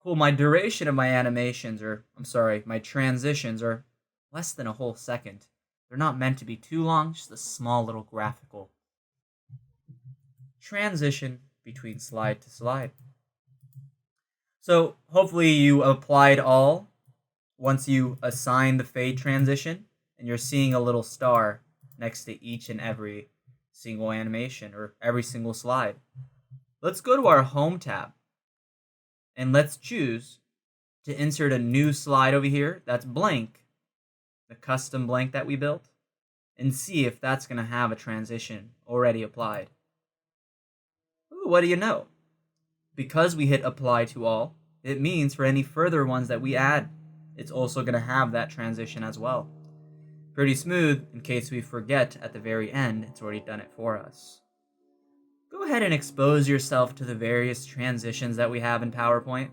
Cool, my duration of my animations, my transitions are less than a whole second. They're not meant to be too long, just a small little graphical transition between slide to slide. So hopefully you applied all once you assign the fade transition, and you're seeing a little star next to each and every single animation or every single slide. Let's go to our home tab and let's choose to insert a new slide over here that's blank, the custom blank that we built, and see if that's going to have a transition already applied. Ooh, what do you know? Because we hit apply to all, it means for any further ones that we add, it's also going to have that transition as well. Pretty smooth, in case we forget at the very end, it's already done it for us. Go ahead and expose yourself to the various transitions that we have in PowerPoint.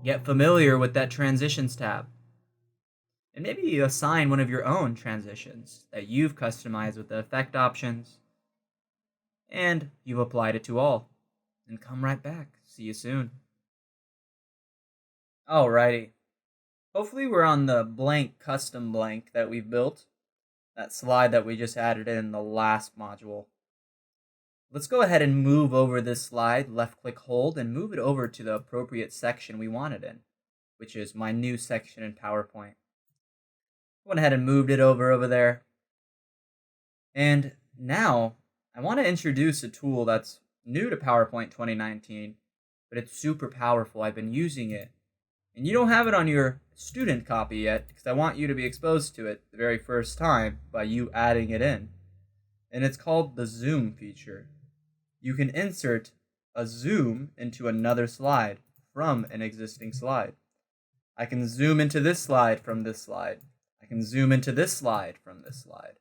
Get familiar with that transitions tab. And maybe you assign one of your own transitions that you've customized with the effect options. And you've applied it to all. And come right back. See you soon. Alrighty. Hopefully we're on the blank custom blank that we've built. That slide that we just added in the last module. Let's go ahead and move over this slide, left click hold, and move it over to the appropriate section we want it in, which is my new section in PowerPoint. Went ahead and moved it over there. And now I want to introduce a tool that's new to PowerPoint 2019, but it's super powerful. I've been using it. And you don't have it on your student copy yet, because I want you to be exposed to it the very first time by you adding it in. And it's called the zoom feature. You can insert a zoom into another slide from an existing slide. I can zoom into this slide from this slide. I can zoom into this slide from this slide.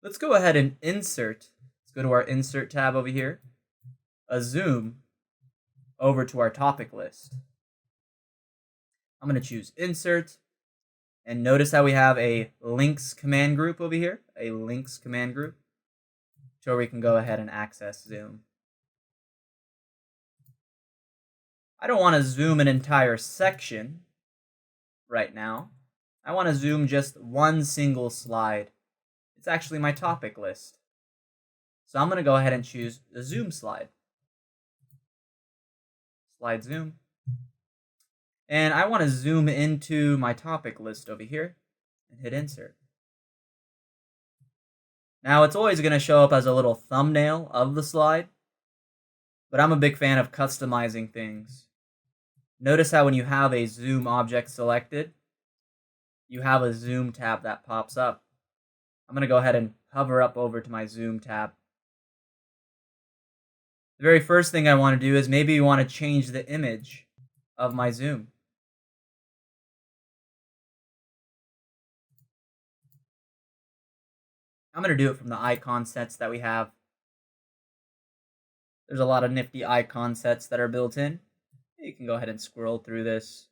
Let's go ahead and insert. Let's go to our insert tab over here. A zoom over to our topic list. I'm going to choose insert. And notice how we have a links command group over here. A links command group. So we can go ahead and access zoom. I don't want to zoom an entire section right now. I want to zoom just one single slide. It's actually my topic list. So I'm going to go ahead and choose the zoom slide. Slide zoom. And I want to zoom into my topic list over here and hit insert. Now it's always going to show up as a little thumbnail of the slide, but I'm a big fan of customizing things. Notice how when you have a zoom object selected, you have a zoom tab that pops up. I'm going to go ahead and hover up over to my zoom tab. The very first thing I want to do is maybe you want to change the image of my zoom. I'm going to do it from the icon sets that we have. There's a lot of nifty icon sets that are built in. You can go ahead and scroll through this.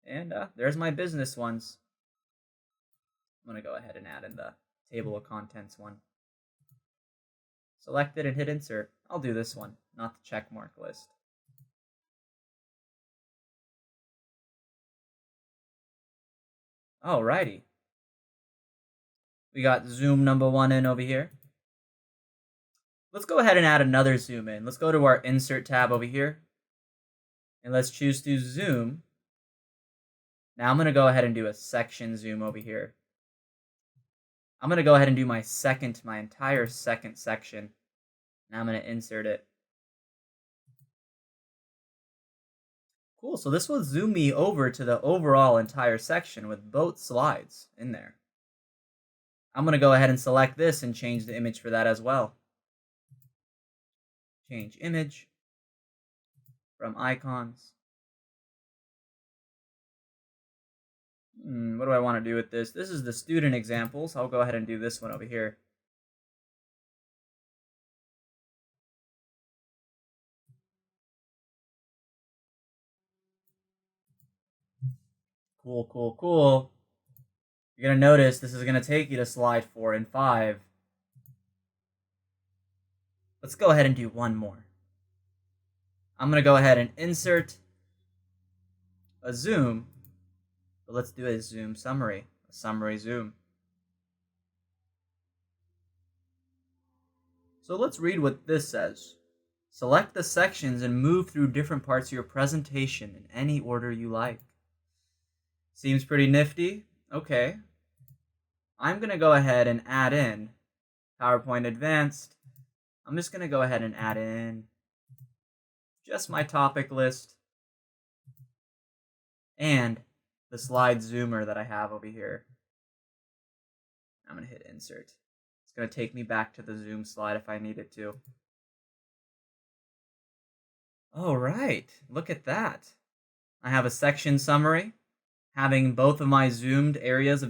And there's my business ones. I'm going to go ahead and add in the table of contents one. Select it and hit insert. I'll do this one, not the check mark list. Alrighty. We got zoom number 1 in over here. Let's go ahead and add another zoom in. Let's go to our insert tab over here. And let's choose to zoom. Now I'm going to go ahead and do a section zoom over here. I'm going to go ahead and do my entire second section. Now I'm going to insert it. Cool, so this will zoom me over to the overall entire section with both slides in there. I'm going to go ahead and select this and change the image for that as well. Change image from icons. What do I want to do with this? This is the student examples. I'll go ahead and do this one over here. Cool. You're going to notice this is going to take you to slide 4 and 5. Let's go ahead and do one more. I'm going to go ahead and insert a zoom. But let's do a zoom summary, a summary zoom. So let's read what this says. Select the sections and move through different parts of your presentation in any order you like. Seems pretty nifty. Okay. I'm going to go ahead and add in PowerPoint Advanced. I'm just going to go ahead and add in just my topic list and the slide zoomer that I have over here. I'm going to hit insert. It's going to take me back to the zoom slide if I need it to. All right, look at that. I have a section summary having both of my zoomed areas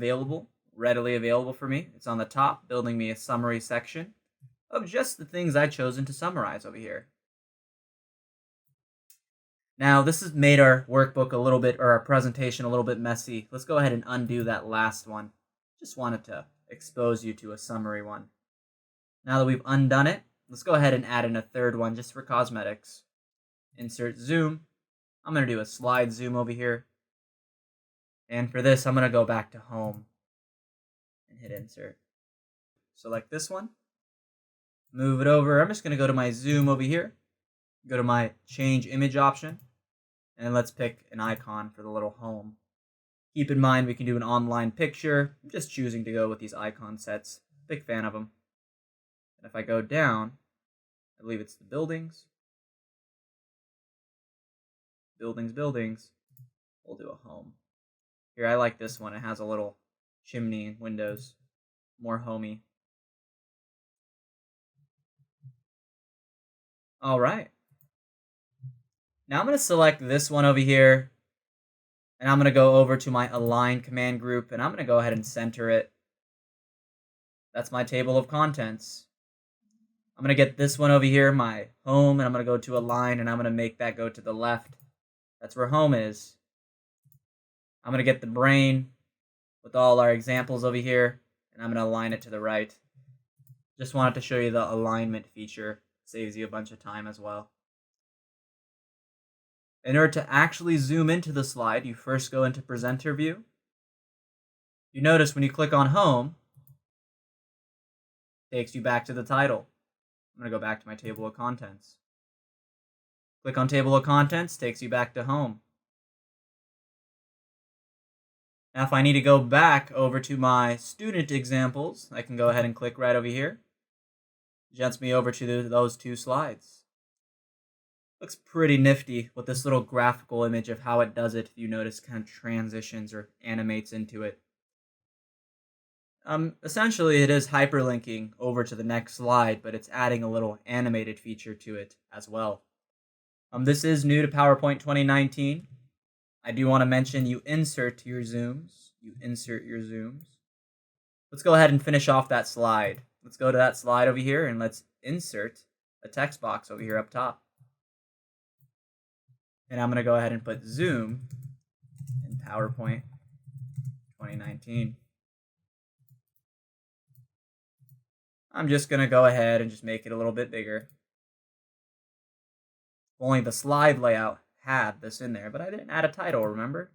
readily available for me. It's on the top, building me a summary section of just the things I've chosen to summarize over here. Now, this has made our workbook or our presentation a little bit messy. Let's go ahead and undo that last one. Just wanted to expose you to a summary one. Now that we've undone it, let's go ahead and add in a third one just for cosmetics. Insert zoom. I'm going to do a slide zoom over here. And for this, I'm going to go back to home and hit insert. select this one, move it over. I'm just going to go to my zoom over here, go to my change image option, and let's pick an icon for the little home. Keep in mind we can do an online picture. I'm just choosing to go with these icon sets. Big fan of them. And if I go down, I believe it's the buildings. Buildings. We'll do a home. Here, I like this one. It has a little chimney and windows. More homey. All right. Now I'm going to select this one over here. And I'm going to go over to my align command group. And I'm going to go ahead and center it. That's my table of contents. I'm going to get this one over here, my home. And I'm going to go to align. And I'm going to make that go to the left. That's where home is. I'm going to get the brain with all our examples over here, and I'm going to align it to the right. Just wanted to show you the alignment feature. Saves you a bunch of time as well. In order to actually zoom into the slide, you first go into presenter view. You notice when you click on home, it takes you back to the title. I'm going to go back to my table of contents. Click on table of contents, takes you back to home. Now if I need to go back over to my student examples, I can go ahead and click right over here. It jumps me over to those two slides. Looks pretty nifty with this little graphical image of how it does it. If you notice, kind of transitions or animates into it. Essentially it is hyperlinking over to the next slide, but it's adding a little animated feature to it as well. This is new to PowerPoint 2019. I do want to mention you insert your zooms. Let's go ahead and finish off that slide. Let's go to that slide over here and let's insert a text box over here up top. And I'm going to go ahead and put zoom in PowerPoint 2019. I'm just going to go ahead and just make it a little bit bigger. Only the slide layout had this in there, but I didn't add a title, remember?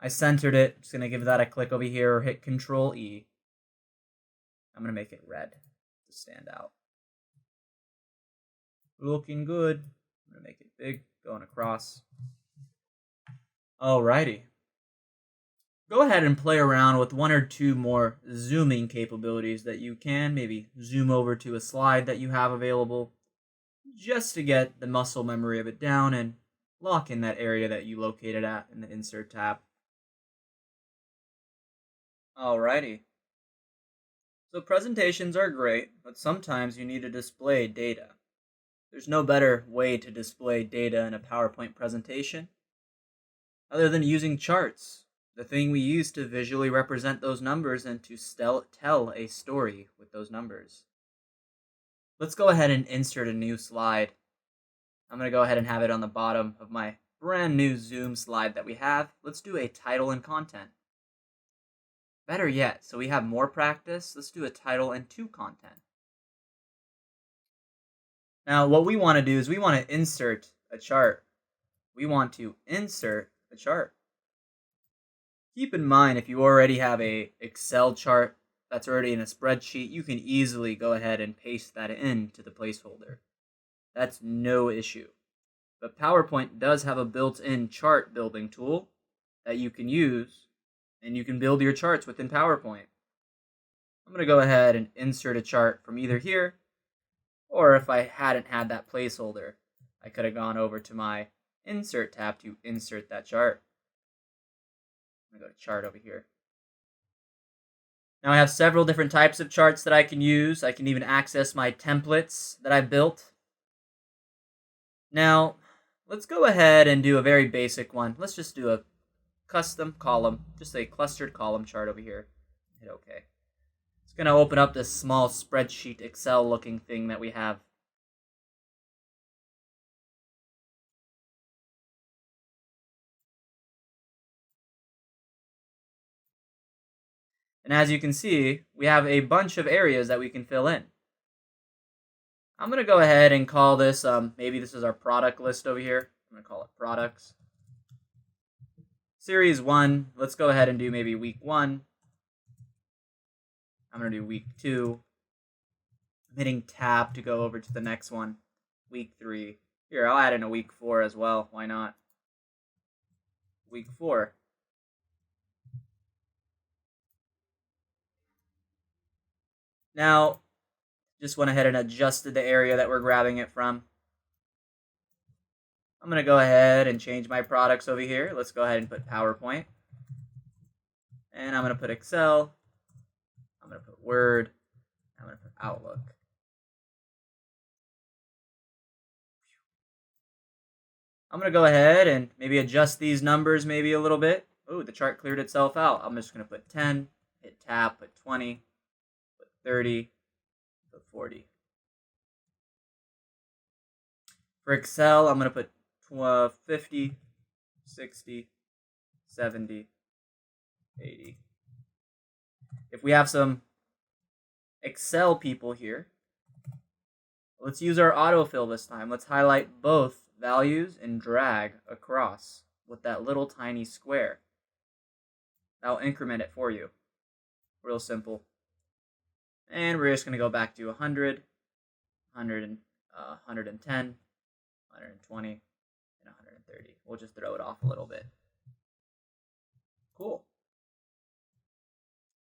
I centered it. Just going to give that a click over here or hit Control E. I'm going to make it red to stand out. Looking good. I'm going to make it big, going across. Alrighty. Go ahead and play around with one or two more zooming capabilities that you can. Maybe zoom over to a slide that you have available, just to get the muscle memory of it down and lock in that area that you located at in the Insert tab. Alrighty. So presentations are great, but sometimes you need to display data. There's no better way to display data in a PowerPoint presentation other than using charts, the thing we use to visually represent those numbers and to tell a story with those numbers. Let's go ahead and insert a new slide. I'm going to go ahead and have it on the bottom of my brand new Zoom slide that we have. Let's do a title and content. Better yet, so we have more practice, let's do a title and to content. Now what we want to do is we want to insert a chart. Keep in mind, if you already have a Excel chart that's already in a spreadsheet, you can easily go ahead and paste that into the placeholder. That's no issue. But PowerPoint does have a built-in chart building tool that you can use, and you can build your charts within PowerPoint. I'm going to go ahead and insert a chart from either here, or if I hadn't had that placeholder, I could have gone over to my Insert tab to insert that chart. I'm going to go to Chart over here. Now I have several different types of charts that I can use. I can even access my templates that I built. Now, let's go ahead and do a very basic one. Let's just do a custom column, just a clustered column chart over here. Hit OK. It's going to open up this small spreadsheet Excel looking thing that we have. And as you can see, we have a bunch of areas that we can fill in. I'm going to go ahead and call this, maybe this is our product list over here. I'm going to call it products. Series 1, let's go ahead and do maybe week 1. I'm going to do week 2. I'm hitting tab to go over to the next one. Week 3. Here, I'll add in a week 4 as well. Why not? Week 4. Now, just went ahead and adjusted the area that we're grabbing it from. I'm going to go ahead and change my products over here. Let's go ahead and put PowerPoint. And I'm going to put Excel. I'm going to put Word. I'm going to put Outlook. I'm going to go ahead and maybe adjust these numbers maybe a little bit. Oh, the chart cleared itself out. I'm just going to put 10, hit tab, put 20, put 30, put 40. For Excel, I'm going to put 50, 60, 70, 80. If we have some Excel people here, let's use our autofill this time. Let's highlight both values and drag across with that little tiny square. That'll increment it for you. Real simple. And we're just going to go back to 100, 110, 120, and 130. We'll just throw it off a little bit. Cool.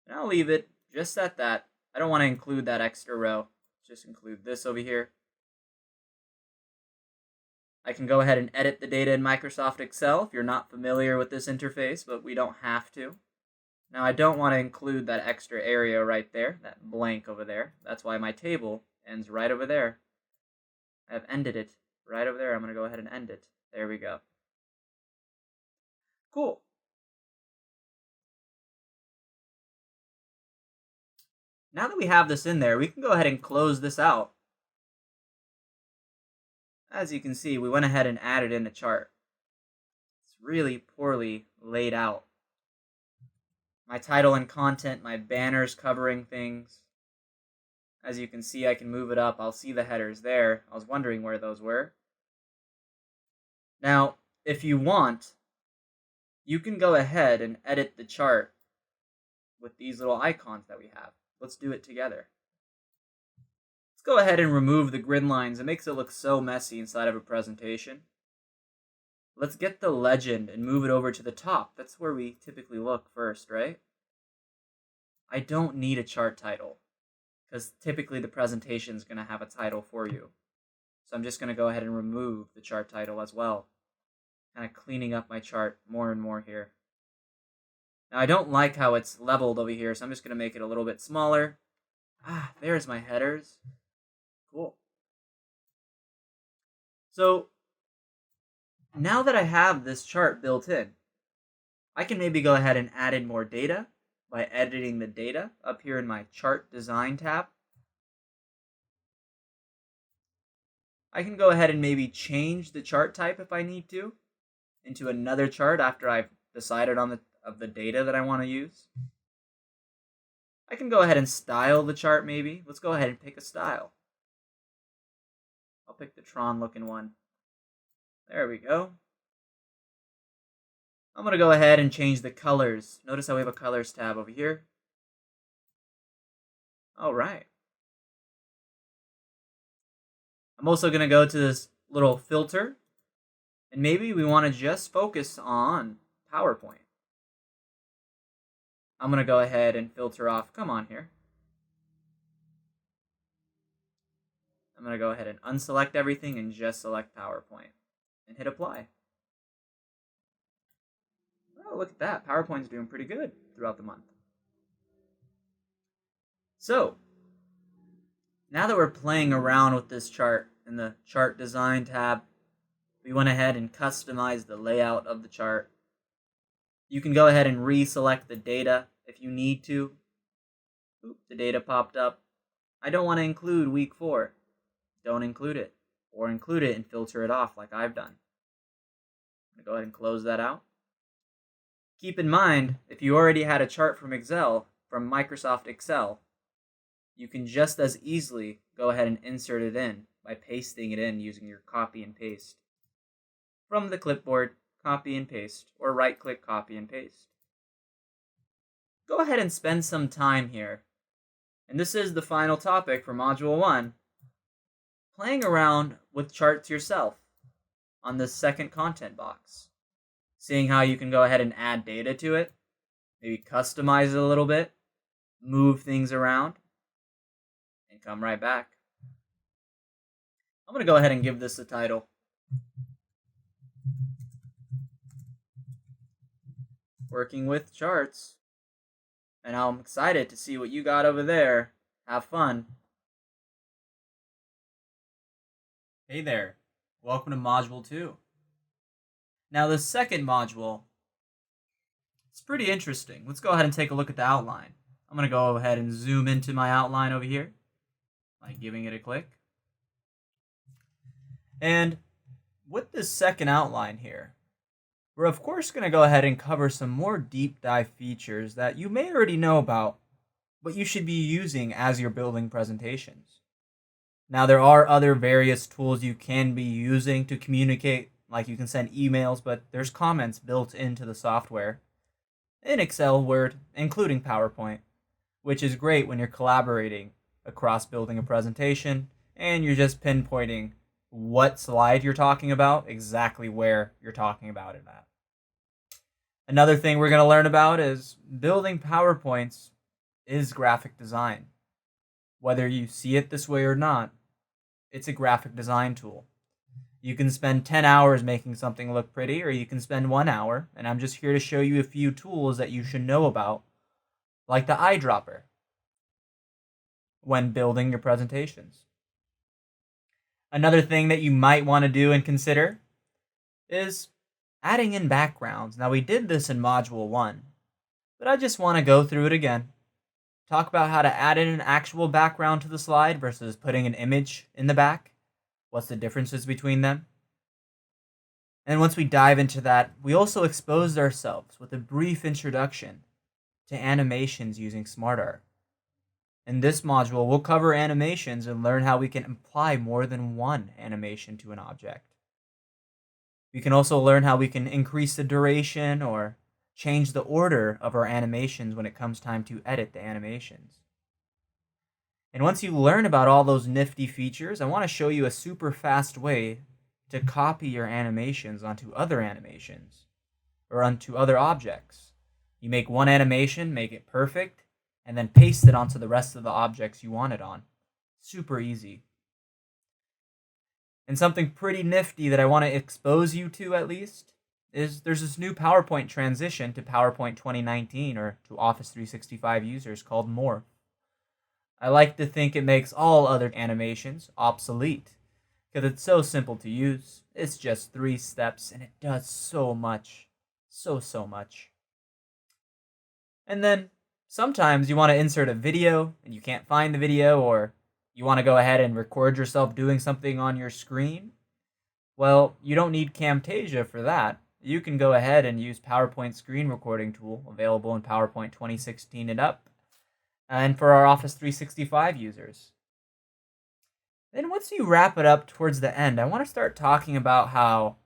And I'll leave it just at that. I don't want to include that extra row. Just include this over here. I can go ahead and edit the data in Microsoft Excel if you're not familiar with this interface, but we don't have to. Now I don't want to include that extra area right there, that blank over there. That's why my table ends right over there. I've ended it right over there. I'm going to go ahead and end it. There we go. Cool. Now that we have this in there, we can go ahead and close this out. As you can see, we went ahead and added in a chart. It's really poorly laid out. My title and content, my banners covering things. As you can see, I can move it up. I'll see the headers there. I was wondering where those were. Now, if you want, you can go ahead and edit the chart with these little icons that we have. Let's do it together. Let's go ahead and remove the grid lines. It makes it look so messy inside of a presentation. Let's get the legend and move it over to the top. That's where we typically look first, right? I don't need a chart title because typically the presentation is going to have a title for you. So I'm just going to go ahead and remove the chart title as well. Kind of cleaning up my chart more and more here. Now I don't like how it's leveled over here, so I'm just going to make it a little bit smaller. There's my headers. Cool. So now that I have this chart built in, I can maybe go ahead and add in more data by editing the data up here in my chart design tab. I can go ahead and maybe change the chart type if I need to into another chart after I've decided on the data that I want to use. I can go ahead and style the chart maybe. Let's go ahead and pick a style. I'll pick the Tron looking one. There we go. I'm going to go ahead and change the colors. Notice how we have a colors tab over here. All right. I'm also going to go to this little filter. And maybe we want to just focus on PowerPoint. I'm going to go ahead and filter off. Come on here. I'm going to go ahead and unselect everything and just select PowerPoint. And hit apply. Oh, look at that. PowerPoint's doing pretty good throughout the month. So, now that we're playing around with this chart in the chart design tab, we went ahead and customized the layout of the chart. You can go ahead and reselect the data if you need to. Oop, the data popped up. I don't want to include week 4. Don't include it. Or include it and filter it off like I've done. I'm going to go ahead and close that out. Keep in mind, if you already had a chart from Microsoft Excel, you can just as easily go ahead and insert it in by pasting it in using your copy and paste. From the clipboard, copy and paste, or right-click, copy and paste. Go ahead and spend some time here And this is the final topic for Module 1, playing around with charts yourself on this second content box. Seeing how you can go ahead and add data to it, maybe customize it a little bit, move things around, and come right back. I'm going to go ahead and give this a title. Working with charts. And I'm excited to see what you got over there. Have fun. Hey there. Welcome to Module 2. Now the second module, it's pretty interesting. Let's go ahead and take a look at the outline. I'm going to go ahead and zoom into my outline over here by giving it a click. And with this second outline here, we're of course going to go ahead and cover some more deep dive features that you may already know about, but you should be using as you're building presentations. Now there are other various tools you can be using to communicate, like you can send emails, but there's comments built into the software in Excel, Word, including PowerPoint, which is great when you're collaborating across building a presentation and you're just pinpointing what slide you're talking about, exactly where you're talking about it at. Another thing we're going to learn about is building PowerPoints is graphic design. Whether you see it this way or not, it's a graphic design tool. You can spend 10 hours making something look pretty, or you can spend 1 hour, and I'm just here to show you a few tools that you should know about, like the Eyedropper, when building your presentations. Another thing that you might want to do and consider is adding in backgrounds. Now we did this in Module 1, but I just want to go through it again. Talk about how to add in an actual background to the slide versus putting an image in the back. What's the differences between them? And once we dive into that, we also exposed ourselves with a brief introduction to animations using SmartArt. In this module, we'll cover animations and learn how we can apply more than one animation to an object. We can also learn how we can increase the duration or change the order of our animations when it comes time to edit the animations. And once you learn about all those nifty features, I want to show you a super fast way to copy your animations onto other animations or onto other objects. You make one animation, make it perfect, and then paste it onto the rest of the objects you want it on. Super easy. And something pretty nifty that I want to expose you to at least is there's this new PowerPoint transition to PowerPoint 2019 or to Office 365 users called morph. I like to think it makes all other animations obsolete because it's so simple to use. It's just 3 steps and it does so much. So much. And then sometimes you want to insert a video and you can't find the video, or you want to go ahead and record yourself doing something on your screen. Well, you don't need Camtasia for that. You can go ahead and use PowerPoint screen recording tool available in PowerPoint 2016 and up, and for our Office 365 users. Then once you wrap it up towards the end, I want to start talking about how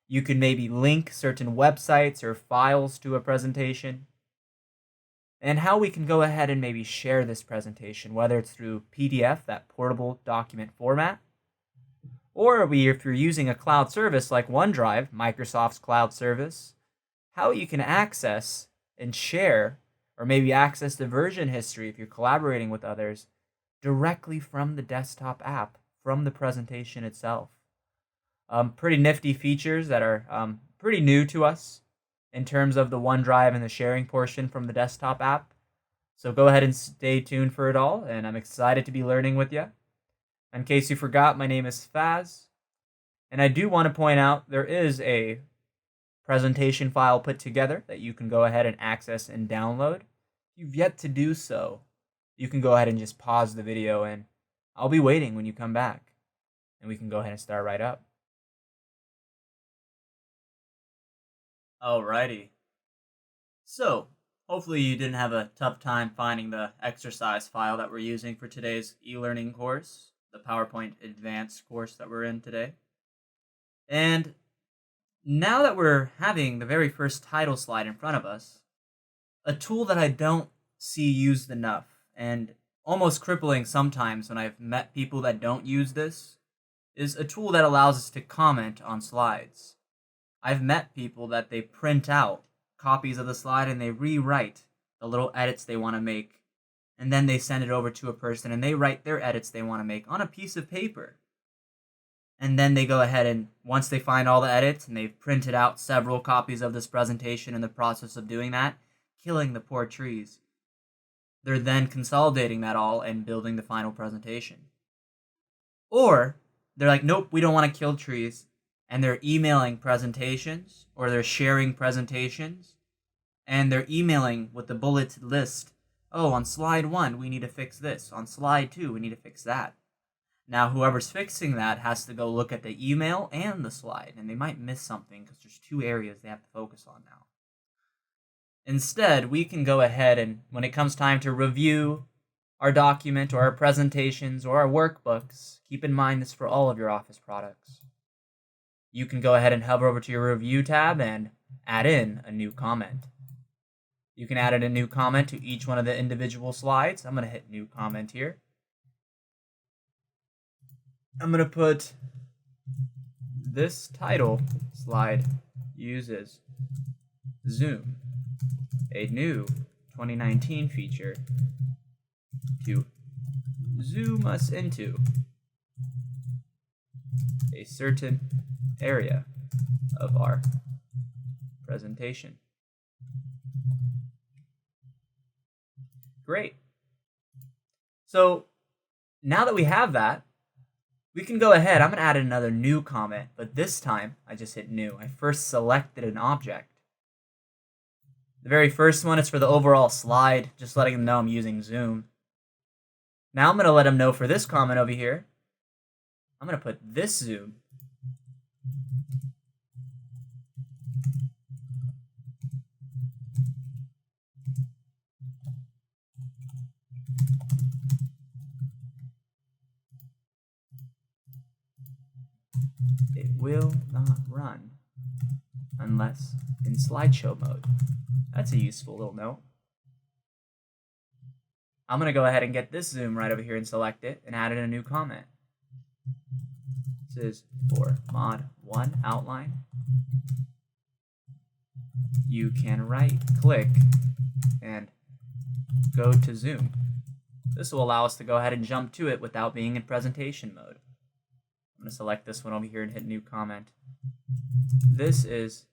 you can maybe link certain websites or files to a presentation, and how we can go ahead and maybe share this presentation, whether it's through PDF, that portable document format, or if you're using a cloud service like OneDrive, Microsoft's cloud service, how you can access and share, or maybe access the version history if you're collaborating with others, directly from the desktop app, from the presentation itself. Pretty nifty features that are pretty new to us in terms of the OneDrive and the sharing portion from the desktop app. So go ahead and stay tuned for it all, and I'm excited to be learning with you. In case you forgot, my name is Faz, and I do want to point out there is a presentation file put together that you can go ahead and access and download. If you've yet to do so, you can go ahead and just pause the video, and I'll be waiting when you come back, and we can go ahead and start right up. Alrighty. So, hopefully you didn't have a tough time finding the exercise file that we're using for today's e-learning course, the PowerPoint Advanced course that we're in today. And now that we're having the very first title slide in front of us, a tool that I don't see used enough, and almost crippling sometimes when I've met people that don't use this, is a tool that allows us to comment on slides. I've met people that they print out copies of the slide and they rewrite the little edits they want to make, and then they send it over to a person and they write their edits they want to make on a piece of paper. And then they go ahead and once they find all the edits and they've printed out several copies of this presentation in the process of doing that, killing the poor trees, they're then consolidating that all and building the final presentation. Or they're like, nope, we don't want to kill trees, and they're emailing presentations or they're sharing presentations and they're emailing with the bulleted list. Oh, on slide 1, we need to fix this. On slide 2, we need to fix that. Now, whoever's fixing that has to go look at the email and the slide, and they might miss something because there's 2 areas they have to focus on now. Instead, we can go ahead and, when it comes time to review our document or our presentations or our workbooks, keep in mind this for all of your Office products. You can go ahead and hover over to your Review tab and add in a new comment. You can add in a new comment to each one of the individual slides. I'm going to hit New Comment here. I'm going to put this title slide uses Zoom, a new 2019 feature to zoom us into a certain area of our presentation. Great. So now that we have that, we can go ahead. I'm going to add another new comment, but this time I just hit new. I first selected an object. The very first one is for the overall slide, just letting them know I'm using Zoom. Now I'm going to let them know for this comment over here, I'm going to put this Zoom. It will not run unless in slideshow mode. That's a useful little note. I'm going to go ahead and get this Zoom right over here and select it and add in a new comment. This is for mod 1 outline. You can right click and go to Zoom. This will allow us to go ahead and jump to it without being in presentation mode. I'm going to select this one over here and hit new comment. This is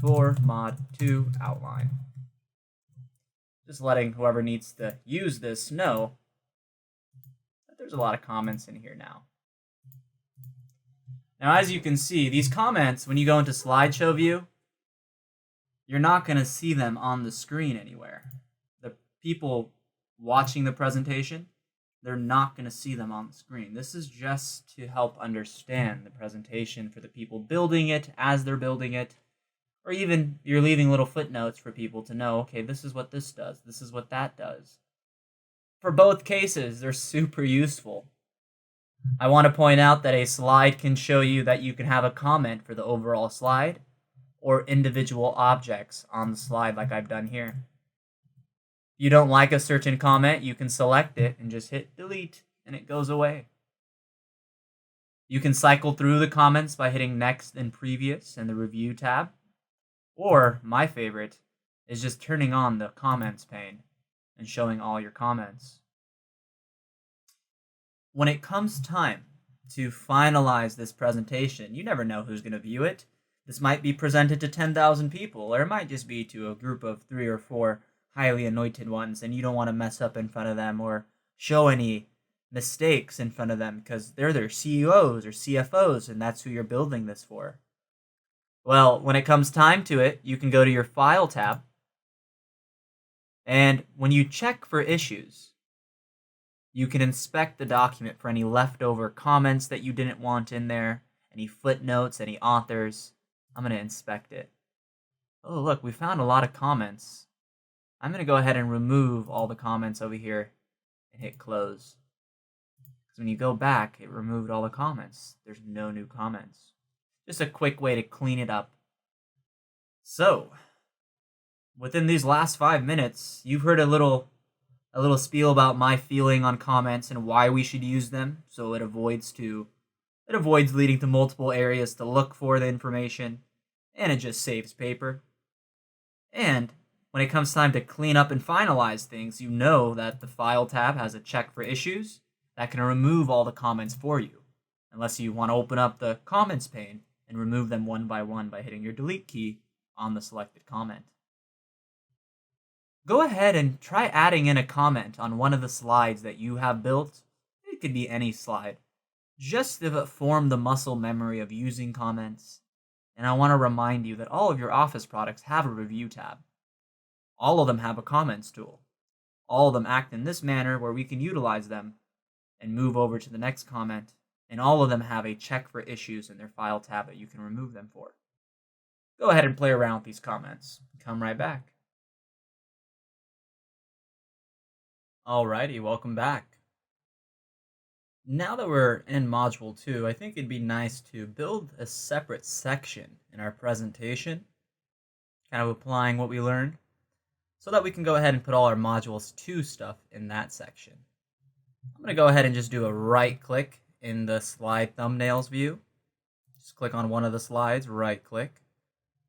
for mod 2 outline. Just letting whoever needs to use this know that there's a lot of comments in here now. Now, as you can see, these comments, when you go into slideshow view, you're not going to see them on the screen anywhere. The people watching the presentation, they're not going to see them on the screen. This is just to help understand the presentation for the people building it as they're building it, or even you're leaving little footnotes for people to know, okay, this is what this does, this is what that does. For both cases, they're super useful. I want to point out that a slide can show you that you can have a comment for the overall slide or individual objects on the slide like I've done here. If you don't like a certain comment, you can select it and just hit delete and it goes away. You can cycle through the comments by hitting next and previous in the review tab. Or, my favorite, is just turning on the comments pane and showing all your comments. When it comes time to finalize this presentation, you never know who's going to view it. This might be presented to 10,000 people, or it might just be to a group of 3 or 4 highly anointed ones, and you don't want to mess up in front of them or show any mistakes in front of them because they're their CEOs or CFOs, and that's who you're building this for. Well, when it comes time to it, you can go to your File tab, and when you check for issues, you can inspect the document for any leftover comments that you didn't want in there, any footnotes, any authors. I'm going to inspect it. Oh, look, we found a lot of comments. I'm going to go ahead and remove all the comments over here and hit close. Because when you go back, it removed all the comments. There's no new comments. Just a quick way to clean it up. So, within these last 5 minutes, you've heard a little a little spiel about my feeling on comments and why we should use them, so it avoids leading to multiple areas to look for the information, and it just saves paper. And when it comes time to clean up and finalize things, you know that the File tab has a check for issues that can remove all the comments for you, unless you want to open up the comments pane and remove them one by one by hitting your delete key on the selected comment. Go ahead and try adding in a comment on one of the slides that you have built. It could be any slide, just to form the muscle memory of using comments. And I want to remind you that all of your Office products have a review tab. All of them have a comments tool. All of them act in this manner where we can utilize them and move over to the next comment, and all of them have a check for issues in their File tab that you can remove them for. Go ahead and play around with these comments. Come right back. Alrighty, welcome back. Now that we're in Module 2, I think it'd be nice to build a separate section in our presentation, kind of applying what we learned, so that we can go ahead and put all our Modules 2 stuff in that section. I'm going to go ahead and just do a right click in the slide thumbnails view. Just click on one of the slides, right click,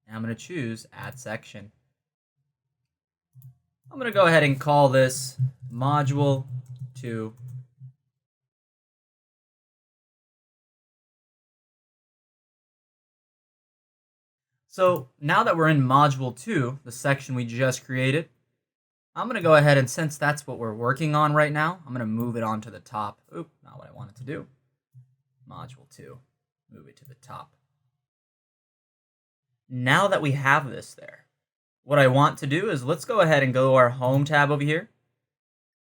and I'm going to choose Add Section. I'm going to go ahead and call this Module 2. So now that we're in Module 2, the section we just created, I'm going to go ahead and, since that's what we're working on right now, I'm going to move it onto the top. Oop, not what I wanted to do. Module 2, move it to the top. Now that we have this there, what I want to do is let's go ahead and go to our Home tab over here,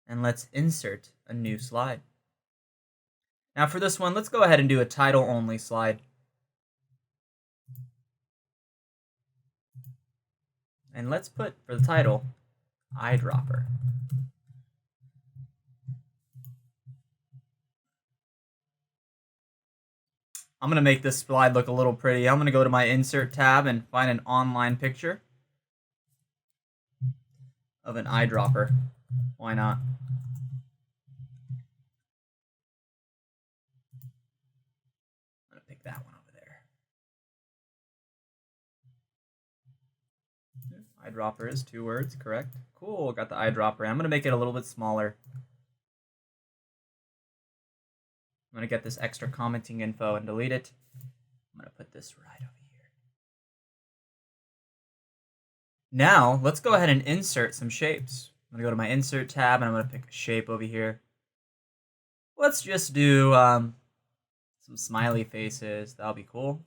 and let's insert a new slide. Now for this one, let's go ahead and do a title-only slide. And let's put, for the title, Eyedropper. I'm going to make this slide look a little pretty. I'm going to go to my Insert tab and find an online picture of an eyedropper. Why not? I'm going to pick that one over there. Eyedropper is 2 words, correct? Cool, got the eyedropper. I'm going to make it a little bit smaller. I'm going to get this extra commenting info and delete it. I'm going to put this right over here. Now, let's go ahead and insert some shapes. I'm going to go to my Insert tab, and I'm going to pick a shape over here. Let's just do some smiley faces. That'll be cool.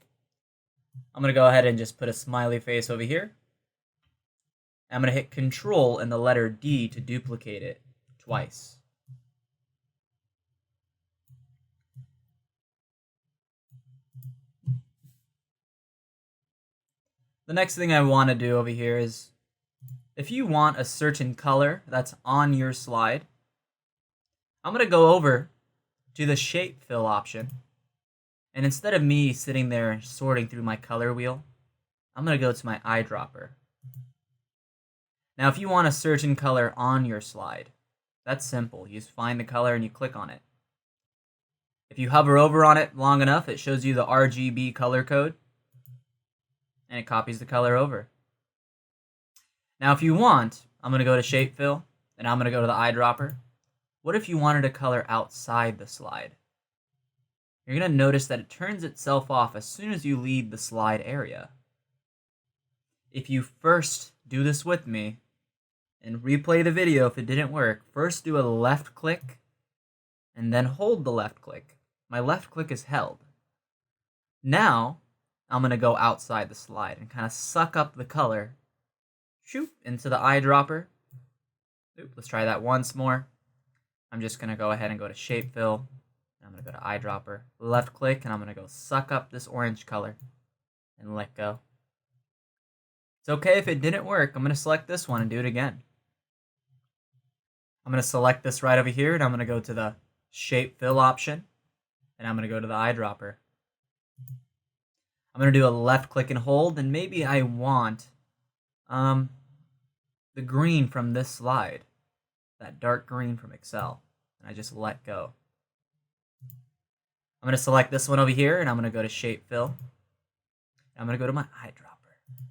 I'm going to go ahead and just put a smiley face over here. I'm going to hit Control and the letter D to duplicate it twice. The next thing I want to do over here is, if you want a certain color that's on your slide, I'm going to go over to the Shape Fill option, and instead of me sitting there sorting through my color wheel, I'm going to go to my eyedropper. Now if you want a certain color on your slide, that's simple. You just find the color and you click on it. If you hover over on it long enough, it shows you the RGB color code, and it copies the color over. Now if you want, I'm going to go to Shape Fill, and I'm going to go to the eyedropper. What if you wanted a color outside the slide? You're going to notice that it turns itself off as soon as you leave the slide area. If you first do this with me, and replay the video if it didn't work, first do a left click, and then hold the left click. My left click is held. Now, I'm going to go outside the slide and kind of suck up the color, shoot, into the eyedropper. Let's try that once more. I'm just going to go ahead and go to Shape Fill. And I'm going to go to Eyedropper, left click, and I'm going to go suck up this orange color and let go. It's okay if it didn't work. I'm going to select this one and do it again. I'm going to select this right over here, and I'm going to go to the Shape Fill option, and I'm going to go to the eyedropper. I'm going to do a left click and hold, and maybe I want the green from this slide. that dark green from Excel, and I just let go. I'm going to select this one over here, and I'm going to go to Shape Fill. I'm going to go to my eyedropper.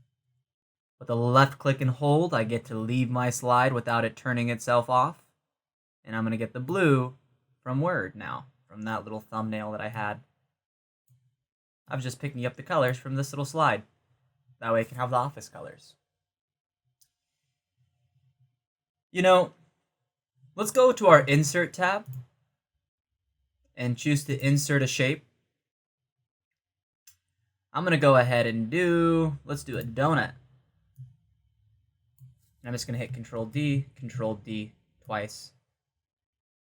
With a left click and hold, I get to leave my slide without it turning itself off. And I'm going to get the blue from Word now, from that little thumbnail that I had. I was just picking up the colors from this little slide. That way I can have the office colors. You know, let's go to our Insert tab and choose to insert a shape. I'm going to go ahead and let's do a donut. And I'm just going to hit Control D twice,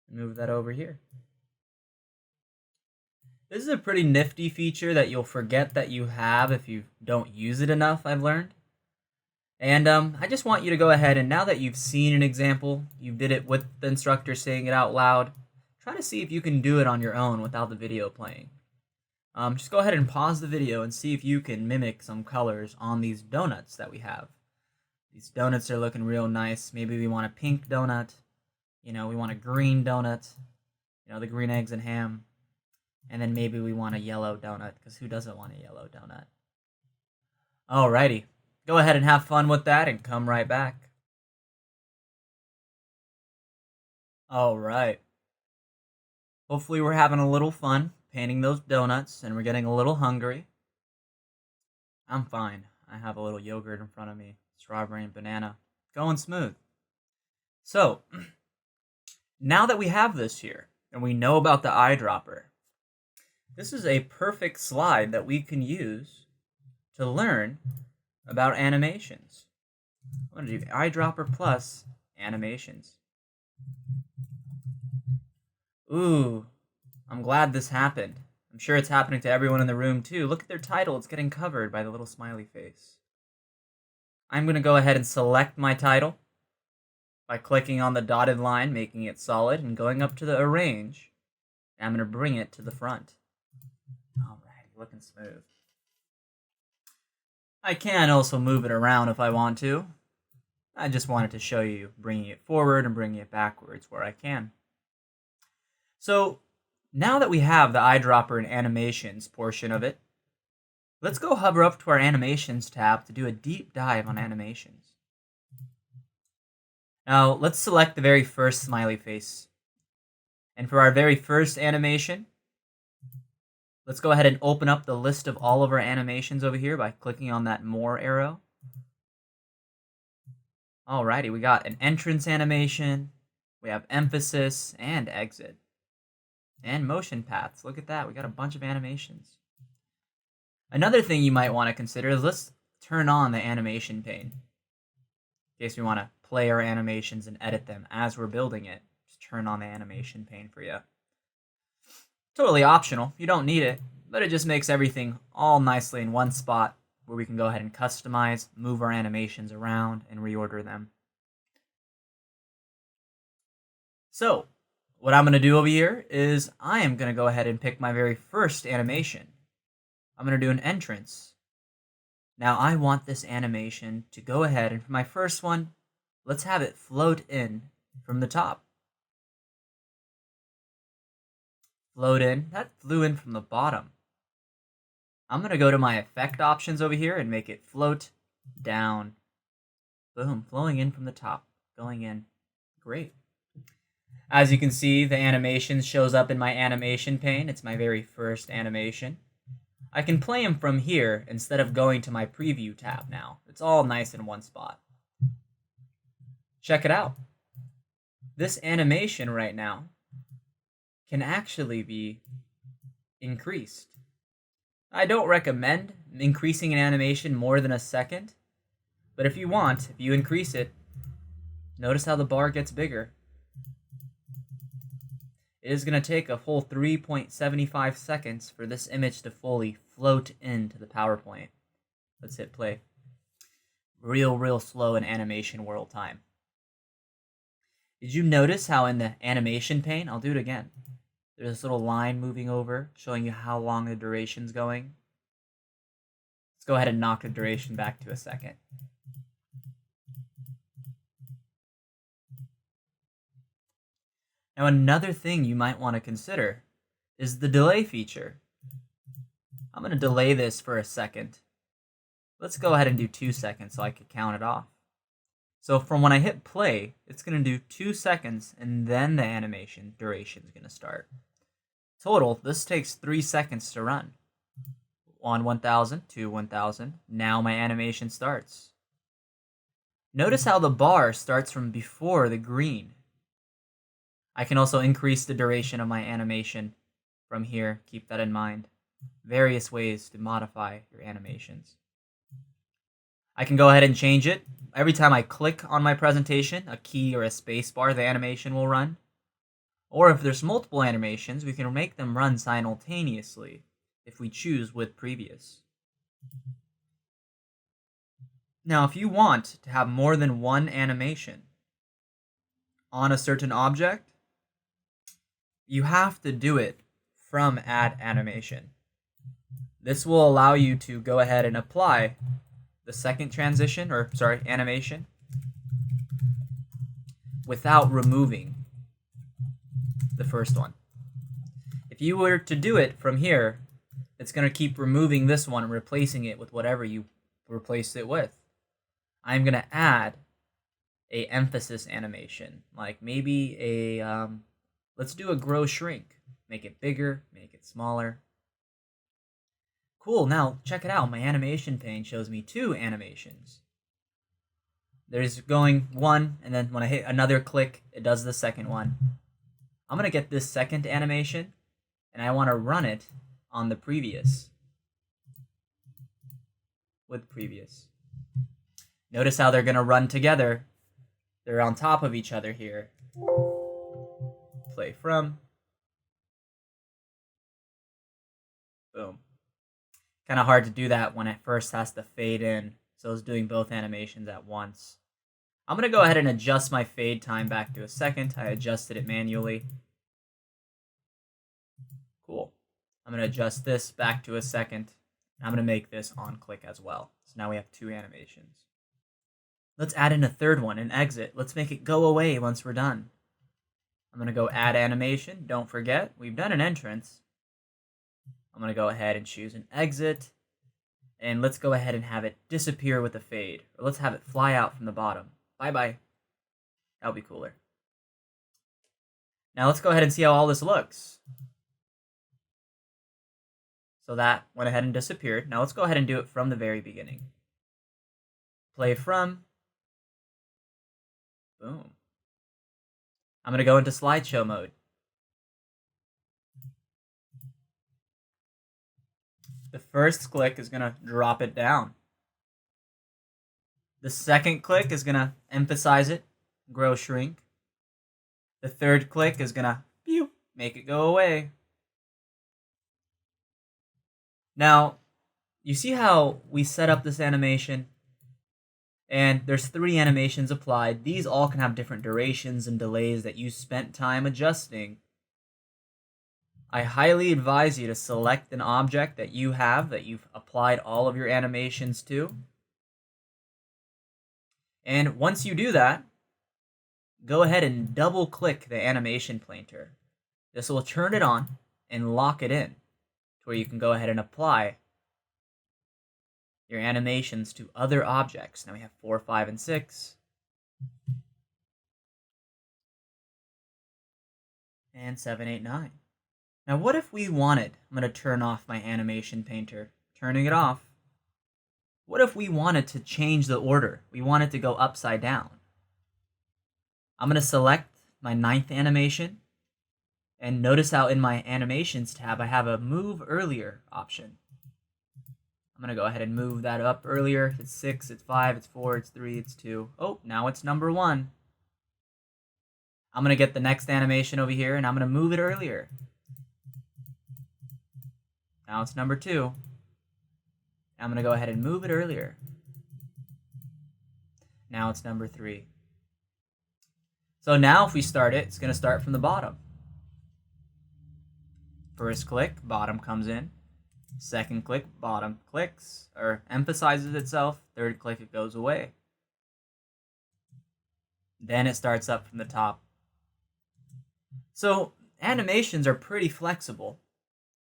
and move that over here. This is a pretty nifty feature that you'll forget that you have if you don't use it enough, I've learned. And I just want you to go ahead, and now that you've seen an example, you did it with the instructor saying it out loud, try to see if you can do it on your own without the video playing. Just go ahead and pause the video and see if you can mimic some colors on these donuts that we have. These donuts are looking real nice. Maybe we want a pink donut. We want a green donut. The green eggs and ham. And then maybe we want a yellow donut, because who doesn't want a yellow donut? Alrighty. Go ahead and have fun with that and come right back. Alright. Hopefully we're having a little fun painting those donuts and we're getting a little hungry. I'm fine. I have a little yogurt in front of me. Strawberry and banana. Going smooth. So, now that we have this here and we know about the eyedropper, this is a perfect slide that we can use to learn about animations. I'm going to do Eyedropper plus animations. Ooh, I'm glad this happened. I'm sure it's happening to everyone in the room too. Look at their title. It's getting covered by the little smiley face. I'm going to go ahead and select my title by clicking on the dotted line, making it solid, and going up to the Arrange. And I'm going to bring it to the front. Alright, looking smooth. I can also move it around if I want to. I just wanted to show you bringing it forward and bringing it backwards where I can. So, now that we have the eyedropper and animations portion of it, let's go hover up to our animations tab to do a deep dive on animations. Now, let's select the very first smiley face. And for our very first animation, let's go ahead and open up the list of all of our animations over here by clicking on that More arrow. Alrighty, we got an entrance animation, we have emphasis and exit, and motion paths. Look at that, we got a bunch of animations. Another thing you might want to consider is let's turn on the animation pane. In case we want to play our animations and edit them as we're building it, just turn on the animation pane for you. Totally optional, you don't need it, but it just makes everything all nicely in one spot where we can go ahead and customize, move our animations around, and reorder them. So, what I'm going to do over here is I am going to go ahead and pick my very first animation. I'm going to do an entrance. Now I want this animation to go ahead, and for my first one, let's have it float in from the top. Float in. That flew in from the bottom. I'm going to go to my effect options over here and make it float down. Boom, flowing in from the top, going in. Great. As you can see, the animation shows up in my animation pane. It's my very first animation. I can play them from here instead of going to my preview tab now. It's all nice in one spot. Check it out. This animation right now can actually be increased. I don't recommend increasing an animation more than a second, but if you want, if you increase it, notice how the bar gets bigger. It is going to take a full 3.75 seconds for this image to fully float into the PowerPoint. Let's hit play. Real slow in animation world time. Did you notice how in the animation pane, I'll do it again, there's this little line moving over, showing you how long the duration's going? Let's go ahead and knock the duration back to a second. Now, another thing you might want to consider is the delay feature. I'm going to delay this for a second. Let's go ahead and do 2 seconds so I can count it off. So from when I hit play, it's going to do 2 seconds, and then the animation duration is going to start. Total, this takes 3 seconds to run. On 1000 to 1000, now my animation starts. Notice how the bar starts from before the green. I can also increase the duration of my animation from here. Keep that in mind. Various ways to modify your animations. I can go ahead and change it. Every time I click on my presentation, a key or a space bar, the animation will run. Or if there's multiple animations, we can make them run simultaneously if we choose with previous. Now, if you want to have more than one animation on a certain object, you have to do it from Add Animation. This will allow you to go ahead and apply the second animation without removing the first one. If you were to do it from here, it's going to keep removing this one and replacing it with whatever you replaced it with. I'm going to add a emphasis animation, like maybe a, let's do a grow shrink. Make it bigger, make it smaller. Cool, now check it out. My animation pane shows me 2 animations. There's going 1, and then when I hit another click, it does the second one. I'm going to get this second animation, and I want to run it on the previous. With previous. Notice how they're going to run together. They're on top of each other here. Play from. Boom. Kind of hard to do that when it first has to fade in, so I was doing both animations at once. I'm going to go ahead and adjust my fade time back to a second. I adjusted it manually. Cool. I'm going to adjust this back to a second. I'm going to make this on click as well. So now we have 2 animations. Let's add in a third one, an exit. Let's make it go away once we're done. I'm going to go add animation. Don't forget, we've done an entrance. I'm going to go ahead and choose an exit. And let's go ahead and have it disappear with a fade. Or let's have it fly out from the bottom. Bye-bye. That'll be cooler. Now let's go ahead and see how all this looks. So that went ahead and disappeared. Now let's go ahead and do it from the very beginning. Play from. Boom. I'm going to go into slideshow mode. The first click is going to drop it down. The second click is going to emphasize it, grow shrink. The third click is going to make it go away. Now, you see how we set up this animation? And there's 3 animations applied. These all can have different durations and delays that you spent time adjusting. I highly advise you to select an object that you have, that you've applied all of your animations to. And once you do that, go ahead and double click the animation pointer. This will turn it on and lock it in to where you can go ahead and apply your animations to other objects. Now we have 4, 5, and 6. And 7, 8, 9. Now what if we wanted, I'm going to turn off my animation painter, turning it off. What if we wanted to change the order? We wanted to go upside down. I'm going to select my 9th animation, and notice how in my animations tab I have a move earlier option. I'm going to go ahead and move that up earlier. It's 6, it's 5, it's 4, it's 3, it's 2. Oh, now it's number 1. I'm going to get the next animation over here, and I'm going to move it earlier. Now it's number 2. I'm going to go ahead and move it earlier. Now it's number 3. So now if we start it, it's going to start from the bottom. First click, bottom comes in. Second click, bottom clicks, or emphasizes itself. Third click, it goes away. Then it starts up from the top. So animations are pretty flexible.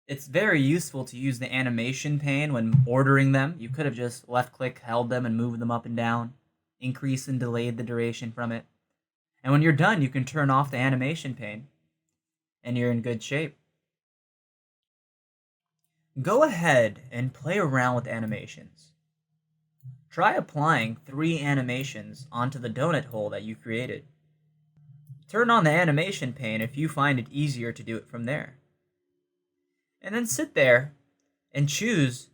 It's very useful to use the animation pane when ordering them. You could have just left click, held them, and moved them up and down, increased and delayed the duration from it. And when you're done, you can turn off the animation pane, and you're in good shape. Go ahead and play around with animations. Try applying 3 animations onto the donut hole that you created. Turn on the animation pane if you find it easier to do it from there. And then sit there and choose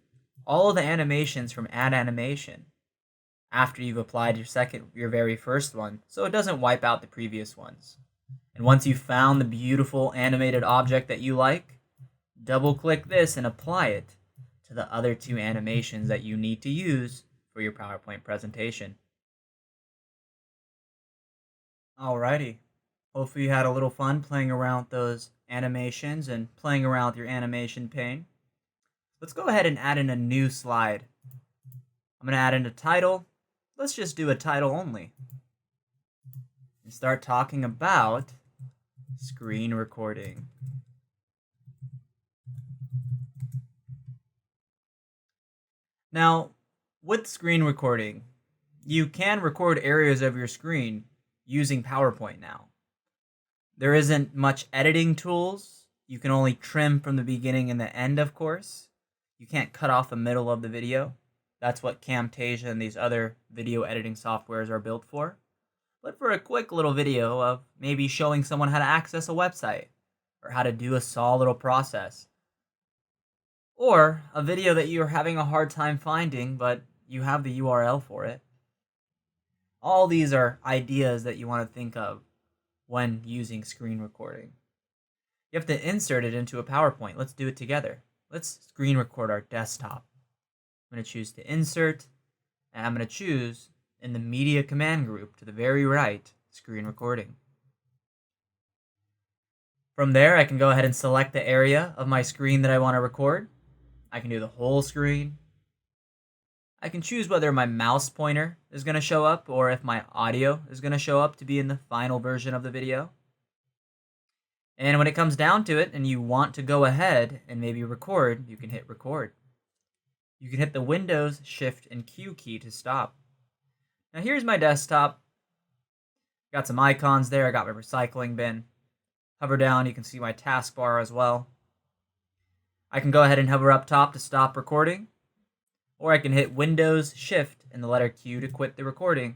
all of the animations from Add Animation after you've applied your very first one, so it doesn't wipe out the previous ones. And once you've found the beautiful animated object that you like, double click this and apply it to the other 2 animations that you need to use for your PowerPoint presentation. Alrighty. Hopefully you had a little fun playing around with those animations and playing around with your animation pane. Let's go ahead and add in a new slide. I'm going to add in a title. Let's just do a title only. And start talking about screen recording. Now, with screen recording, you can record areas of your screen using PowerPoint now. There isn't much editing tools. You can only trim from the beginning and the end, of course. You can't cut off the middle of the video. That's what Camtasia and these other video editing softwares are built for. But for a quick little video of maybe showing someone how to access a website, or how to do a small little process, or a video that you're having a hard time finding, but you have the URL for it. All these are ideas that you want to think of when using screen recording. You have to insert it into a PowerPoint. Let's do it together. Let's screen record our desktop. I'm going to choose to insert, and I'm going to choose in the media command group to the very right, screen recording. From there, I can go ahead and select the area of my screen that I want to record. I can do the whole screen. I can choose whether my mouse pointer is going to show up or if my audio is going to show up to be in the final version of the video. And when it comes down to it and you want to go ahead and maybe record, you can hit record. You can hit the Windows, Shift, and Q key to stop. Now here's my desktop. Got some icons there. I got my recycling bin. Hover down, you can see my taskbar as well. I can go ahead and hover up top to stop recording. Or I can hit Windows, Shift, and the letter Q to quit the recording.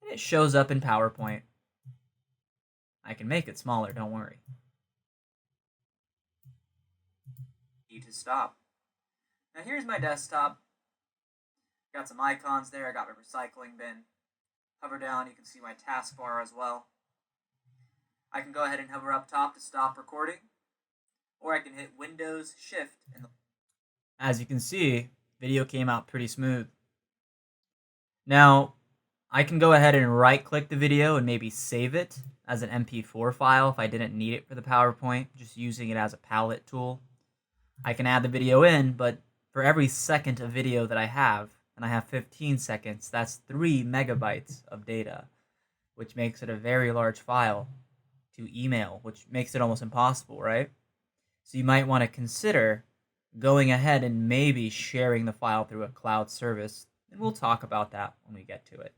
And it shows up in PowerPoint. I can make it smaller, don't worry. To stop. Now here's my desktop. Got some icons there. I got my recycling bin. Hover down, you can see my taskbar as well. I can go ahead and hover up top to stop recording. Or I can hit Windows, Shift, and as you can see, video came out pretty smooth. Now, I can go ahead and right-click the video and maybe save it as an MP4 file if I didn't need it for the PowerPoint, just using it as a palette tool. I can add the video in, but for every second of video that I have, and I have 15 seconds, that's 3 megabytes of data, which makes it a very large file to email, which makes it almost impossible, right? So you might want to consider going ahead and maybe sharing the file through a cloud service, and we'll talk about that when we get to it.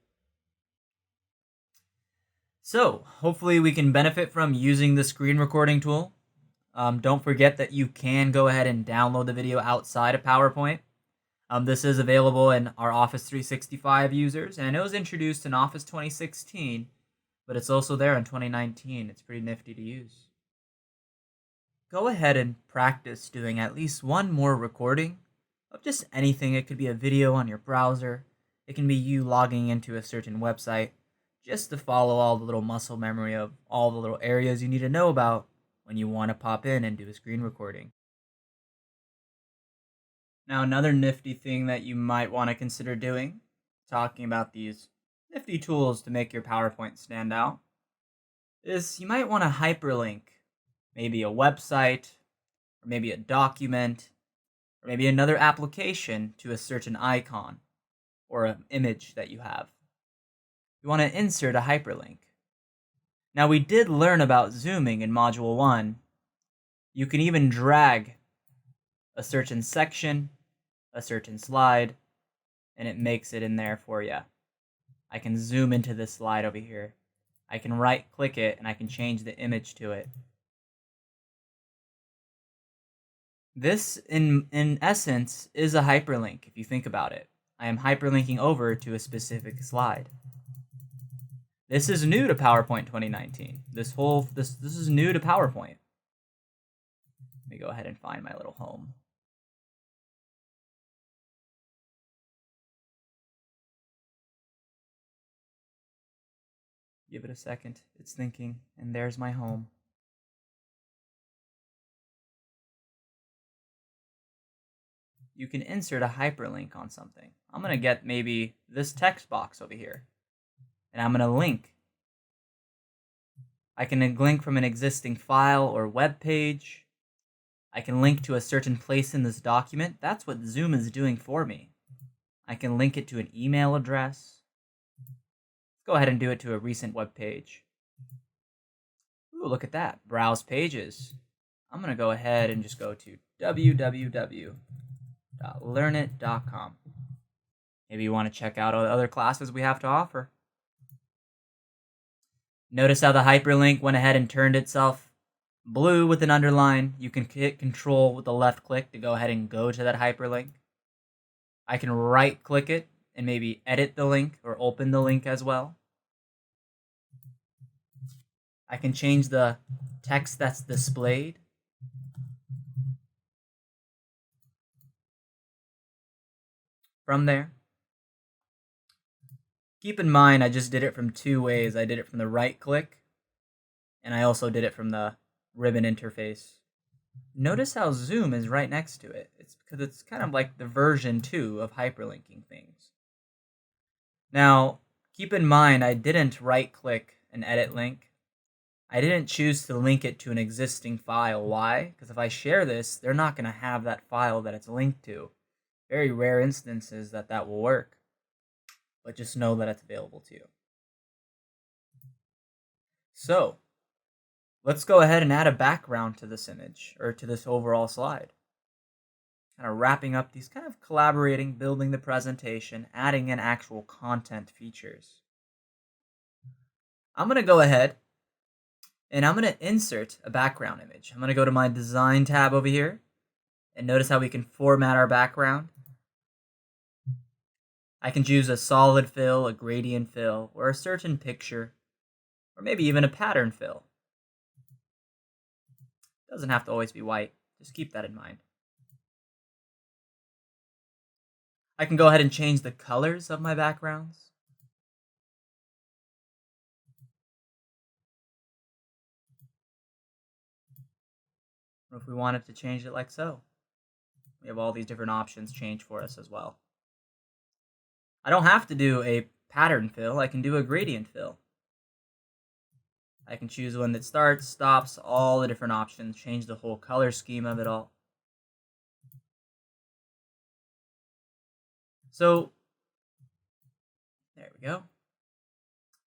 So, hopefully we can benefit from using the screen recording tool. Don't forget that you can go ahead and download the video outside of PowerPoint. This is available in our Office 365 users, and it was introduced in Office 2016, but it's also there in 2019. It's pretty nifty to use. Go ahead and practice doing at least one more recording of just anything. It could be a video on your browser. It can be you logging into a certain website, just to follow all the little muscle memory of all the little areas you need to know about when you want to pop in and do a screen recording. Now, another nifty thing that you might want to consider doing, talking about these nifty tools to make your PowerPoint stand out, is you might want to hyperlink maybe a website, or maybe a document, or maybe another application to a certain icon or an image that you have. You want to insert a hyperlink. Now we did learn about zooming in Module 1. You can even drag a certain section, a certain slide, and it makes it in there for you. I can zoom into this slide over here. I can right click it and I can change the image to it. This, in essence, is a hyperlink if you think about it. I am hyperlinking over to a specific slide. This is new to PowerPoint 2019. This is new to PowerPoint. Let me go ahead and find my little home. Give it a second. It's thinking, and there's my home. You can insert a hyperlink on something. I'm going to get maybe this text box over here, and I'm going to link. I can link from an existing file or web page. I can link to a certain place in this document. That's what Zoom is doing for me. I can link it to an email address. Let's go ahead and do it to a recent web page. Ooh, look at that. Browse pages. I'm going to go ahead and just go to www.learnit.com. Maybe you want to check out all the other classes we have to offer. Notice how the hyperlink went ahead and turned itself blue with an underline. You can hit Control with the left click to go ahead and go to that hyperlink. I can right click it and maybe edit the link or open the link as well. I can change the text that's displayed. From there. Keep in mind, I just did it from two ways. I did it from the right click, and I also did it from the ribbon interface. Notice how Zoom is right next to it. It's because it's kind of like the version 2 of hyperlinking things. Now, keep in mind, I didn't right click and edit link. I didn't choose to link it to an existing file. Why? Because if I share this, they're not going to have that file that it's linked to. Very rare instances that will work. But just know that it's available to you. So, let's go ahead and add a background to this image, or to this overall slide. Kind of wrapping up these, kind of collaborating, building the presentation, adding in actual content features. I'm going to go ahead and I'm going to insert a background image. I'm going to go to my Design tab over here, and notice how we can format our background. I can choose a solid fill, a gradient fill, or a certain picture, or maybe even a pattern fill. It doesn't have to always be white, just keep that in mind. I can go ahead and change the colors of my backgrounds. Or if we wanted to change it like so, we have all these different options changed for us as well. I don't have to do a pattern fill, I can do a gradient fill. I can choose when it starts, stops, all the different options, change the whole color scheme of it all. So, there we go.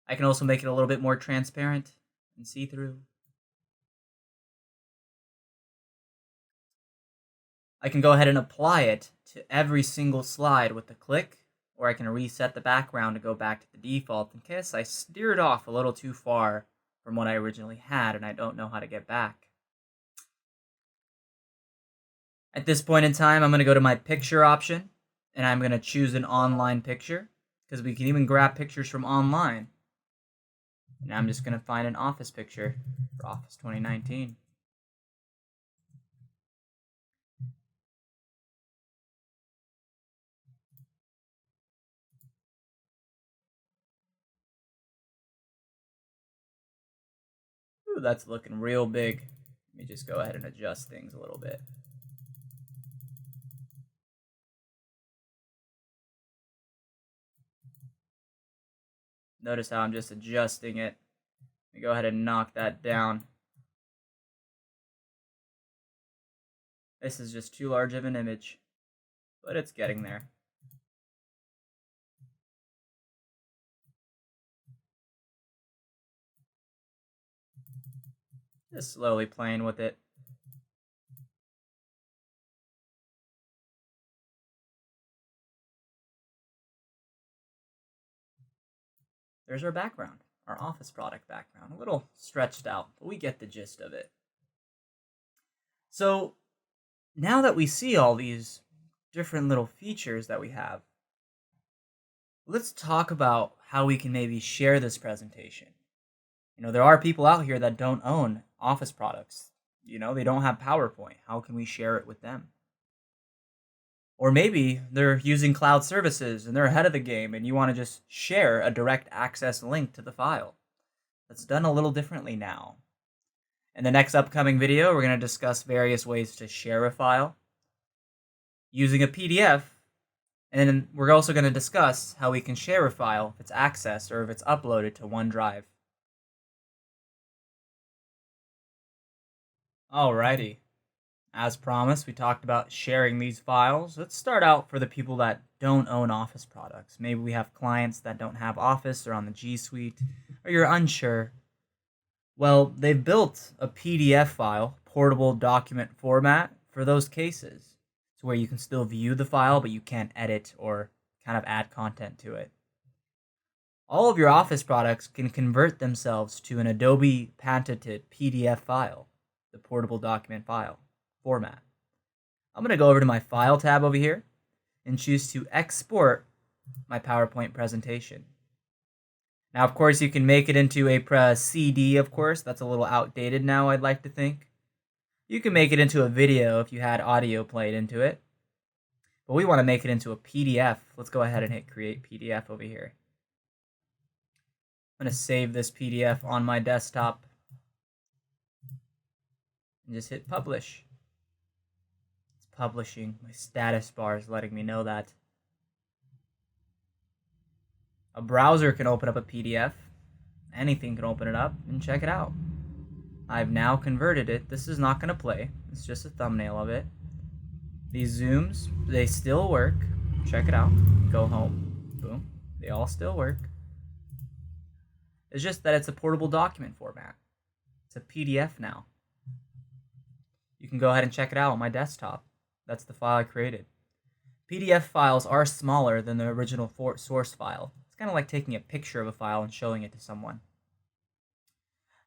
I can also make it a little bit more transparent and see-through. I can go ahead and apply it to every single slide with a click, or I can reset the background to go back to the default in case I steered off a little too far from what I originally had and I don't know how to get back. At this point in time, I'm going to go to my picture option, and I'm going to choose an online picture, because we can even grab pictures from online. And I'm just going to find an office picture for Office 2019. Ooh, that's looking real big. Let me just go ahead and adjust things a little bit. Notice how I'm just adjusting it. Let me go ahead and knock that down. This is just too large of an image, but it's getting there. Just slowly playing with it. There's our background, our office product background. A little stretched out, but we get the gist of it. So now that we see all these different little features that we have, let's talk about how we can maybe share this presentation. There are people out here that don't own office products. They don't have PowerPoint. How can we share it with them? Or maybe they're using cloud services and they're ahead of the game and you want to just share a direct access link to the file. That's done a little differently now. In the next upcoming video, we're going to discuss various ways to share a file using a PDF, and then we're also going to discuss how we can share a file if it's accessed or if it's uploaded to OneDrive. Alrighty. As promised, we talked about sharing these files. Let's start out for the people that don't own Office products. Maybe we have clients that don't have Office or on the G Suite, or you're unsure. Well, they've built a PDF file, portable document format, for those cases. So where you can still view the file, but you can't edit or kind of add content to it. All of your Office products can convert themselves to an Adobe patented PDF file, the portable document file format. I'm going to go over to my File tab over here and choose to export my PowerPoint presentation. Now, of course, you can make it into a CD, of course. That's a little outdated now, I'd like to think. You can make it into a video if you had audio played into it. But we want to make it into a PDF. Let's go ahead and hit Create PDF over here. I'm going to save this PDF on my desktop and just hit Publish. It's publishing. My status bar is letting me know that. A browser can open up a PDF. Anything can open it up and check it out. I've now converted it. This is not going to play. It's just a thumbnail of it. These zooms, they still work. Check it out. Go home. Boom. They all still work. It's just that it's a portable document format. It's a PDF now. You can go ahead and check it out on my desktop. That's the file I created. PDF files are smaller than the original source file. It's kind of like taking a picture of a file and showing it to someone.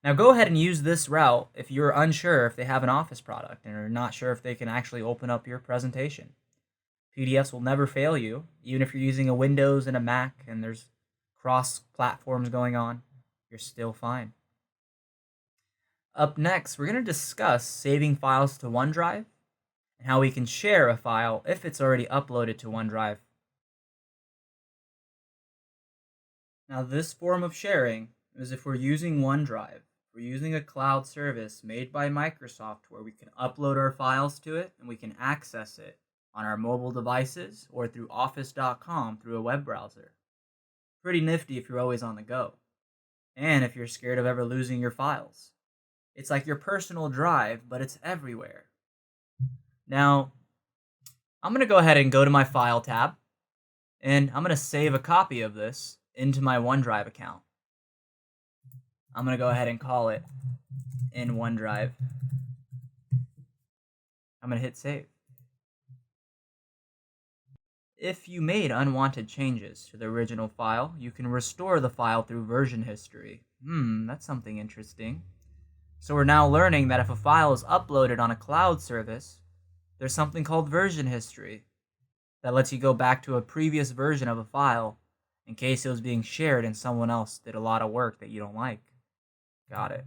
Now go ahead and use this route if you're unsure if they have an Office product and are not sure if they can actually open up your presentation. PDFs will never fail you, even if you're using a Windows and a Mac and there's cross-platforms going on, you're still fine. Up next, we're going to discuss saving files to OneDrive and how we can share a file if it's already uploaded to OneDrive. Now this form of sharing is if we're using OneDrive. We're using a cloud service made by Microsoft where we can upload our files to it and we can access it on our mobile devices or through office.com through a web browser. Pretty nifty if you're always on the go. And if you're scared of ever losing your files. It's like your personal drive, but it's everywhere. Now, I'm going to go ahead and go to my File tab, and I'm going to save a copy of this into my OneDrive account. I'm going to go ahead and call it in OneDrive. I'm going to hit save. If you made unwanted changes to the original file, you can restore the file through version history. That's something interesting. So we're now learning that if a file is uploaded on a cloud service, there's something called version history that lets you go back to a previous version of a file in case it was being shared and someone else did a lot of work that you don't like. Got it.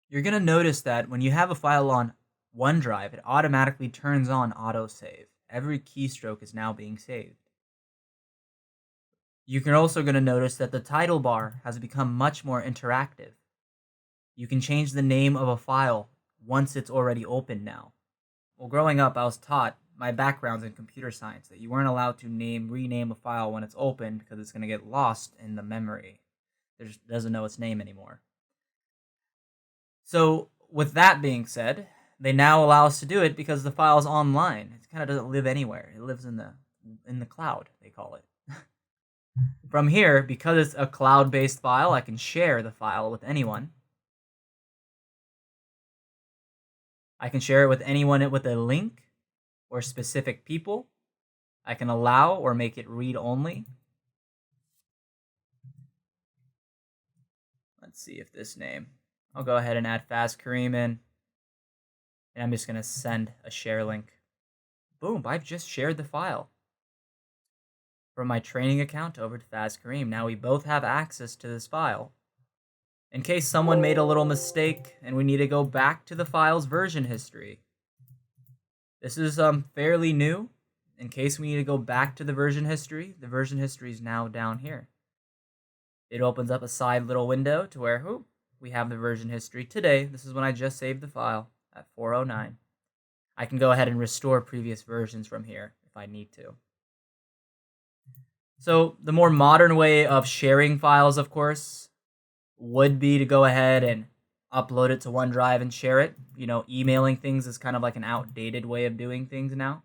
You're going to notice that when you have a file on OneDrive, it automatically turns on autosave. Every keystroke is now being saved. You're also going to notice that the title bar has become much more interactive. You can change the name of a file once it's already open now. Well, growing up, I was taught, my background's in computer science, that you weren't allowed to rename a file when it's open because it's going to get lost in the memory. It just doesn't know its name anymore. So with that being said, they now allow us to do it because the file's online. It kind of doesn't live anywhere. It lives in the cloud, they call it. From here, because it's a cloud-based file, I can share the file with anyone. I can share it with anyone with a link or specific people. I can allow or make it read-only. Let's see if this name. I'll go ahead and add Fast Kareem in. And I'm just going to send a share link. Boom, I've just shared the file from my training account over to Fast Kareem. Now we both have access to this file. In case someone made a little mistake and we need to go back to the file's version history. This is fairly new. In case we need to go back to the version history is now down here. It opens up a side little window to where we have the version history today. This is when I just saved the file at 4:09. I can go ahead and restore previous versions from here if I need to. So the more modern way of sharing files, of course, would be to go ahead and upload it to OneDrive and share it. Emailing things is kind of like an outdated way of doing things now.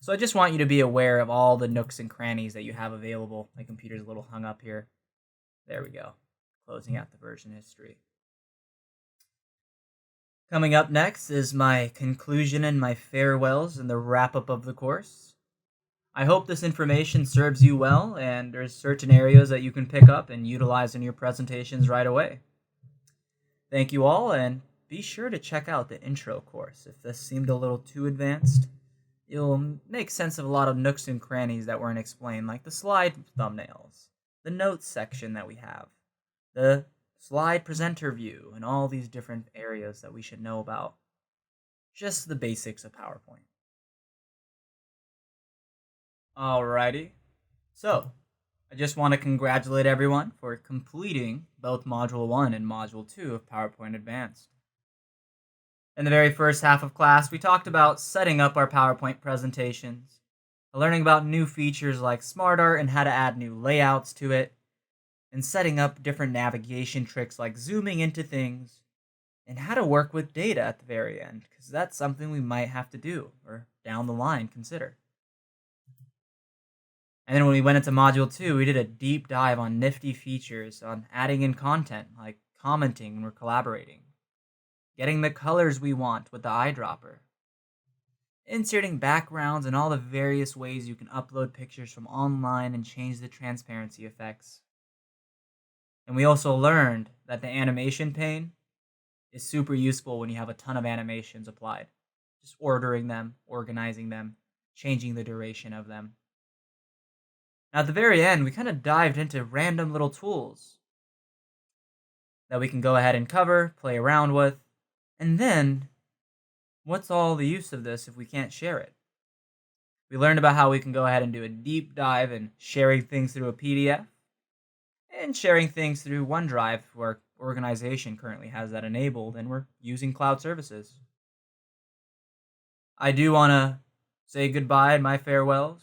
So I just want you to be aware of all the nooks and crannies that you have available. My computer's a little hung up here. There we go. Closing out the version history. Coming up next is my conclusion and my farewells and the wrap-up of the course. I hope this information serves you well, and there's certain areas that you can pick up and utilize in your presentations right away. Thank you all, and be sure to check out the intro course. If this seemed a little too advanced, you'll make sense of a lot of nooks and crannies that weren't explained, like the slide thumbnails, the notes section that we have, the slide presenter view, and all these different areas that we should know about. Just the basics of PowerPoint. Alrighty, so I just want to congratulate everyone for completing both Module 1 and Module 2 of PowerPoint Advanced. In the very first half of class, we talked about setting up our PowerPoint presentations, learning about new features like SmartArt and how to add new layouts to it, and setting up different navigation tricks like zooming into things, and how to work with data at the very end, because that's something we might have to do, or down the line consider. And then when we went into Module 2, we did a deep dive on nifty features on adding in content, like commenting when we're collaborating, getting the colors we want with the Eyedropper, inserting backgrounds, and all the various ways you can upload pictures from online and change the transparency effects. And we also learned that the animation pane is super useful when you have a ton of animations applied. Just ordering them, organizing them, changing the duration of them. Now at the very end, we kind of dived into random little tools that we can go ahead and cover, play around with, and then what's all the use of this if we can't share it? We learned about how we can go ahead and do a deep dive in sharing things through a PDF and sharing things through OneDrive, where organization currently has that enabled, and we're using cloud services. I do want to say goodbye and my farewells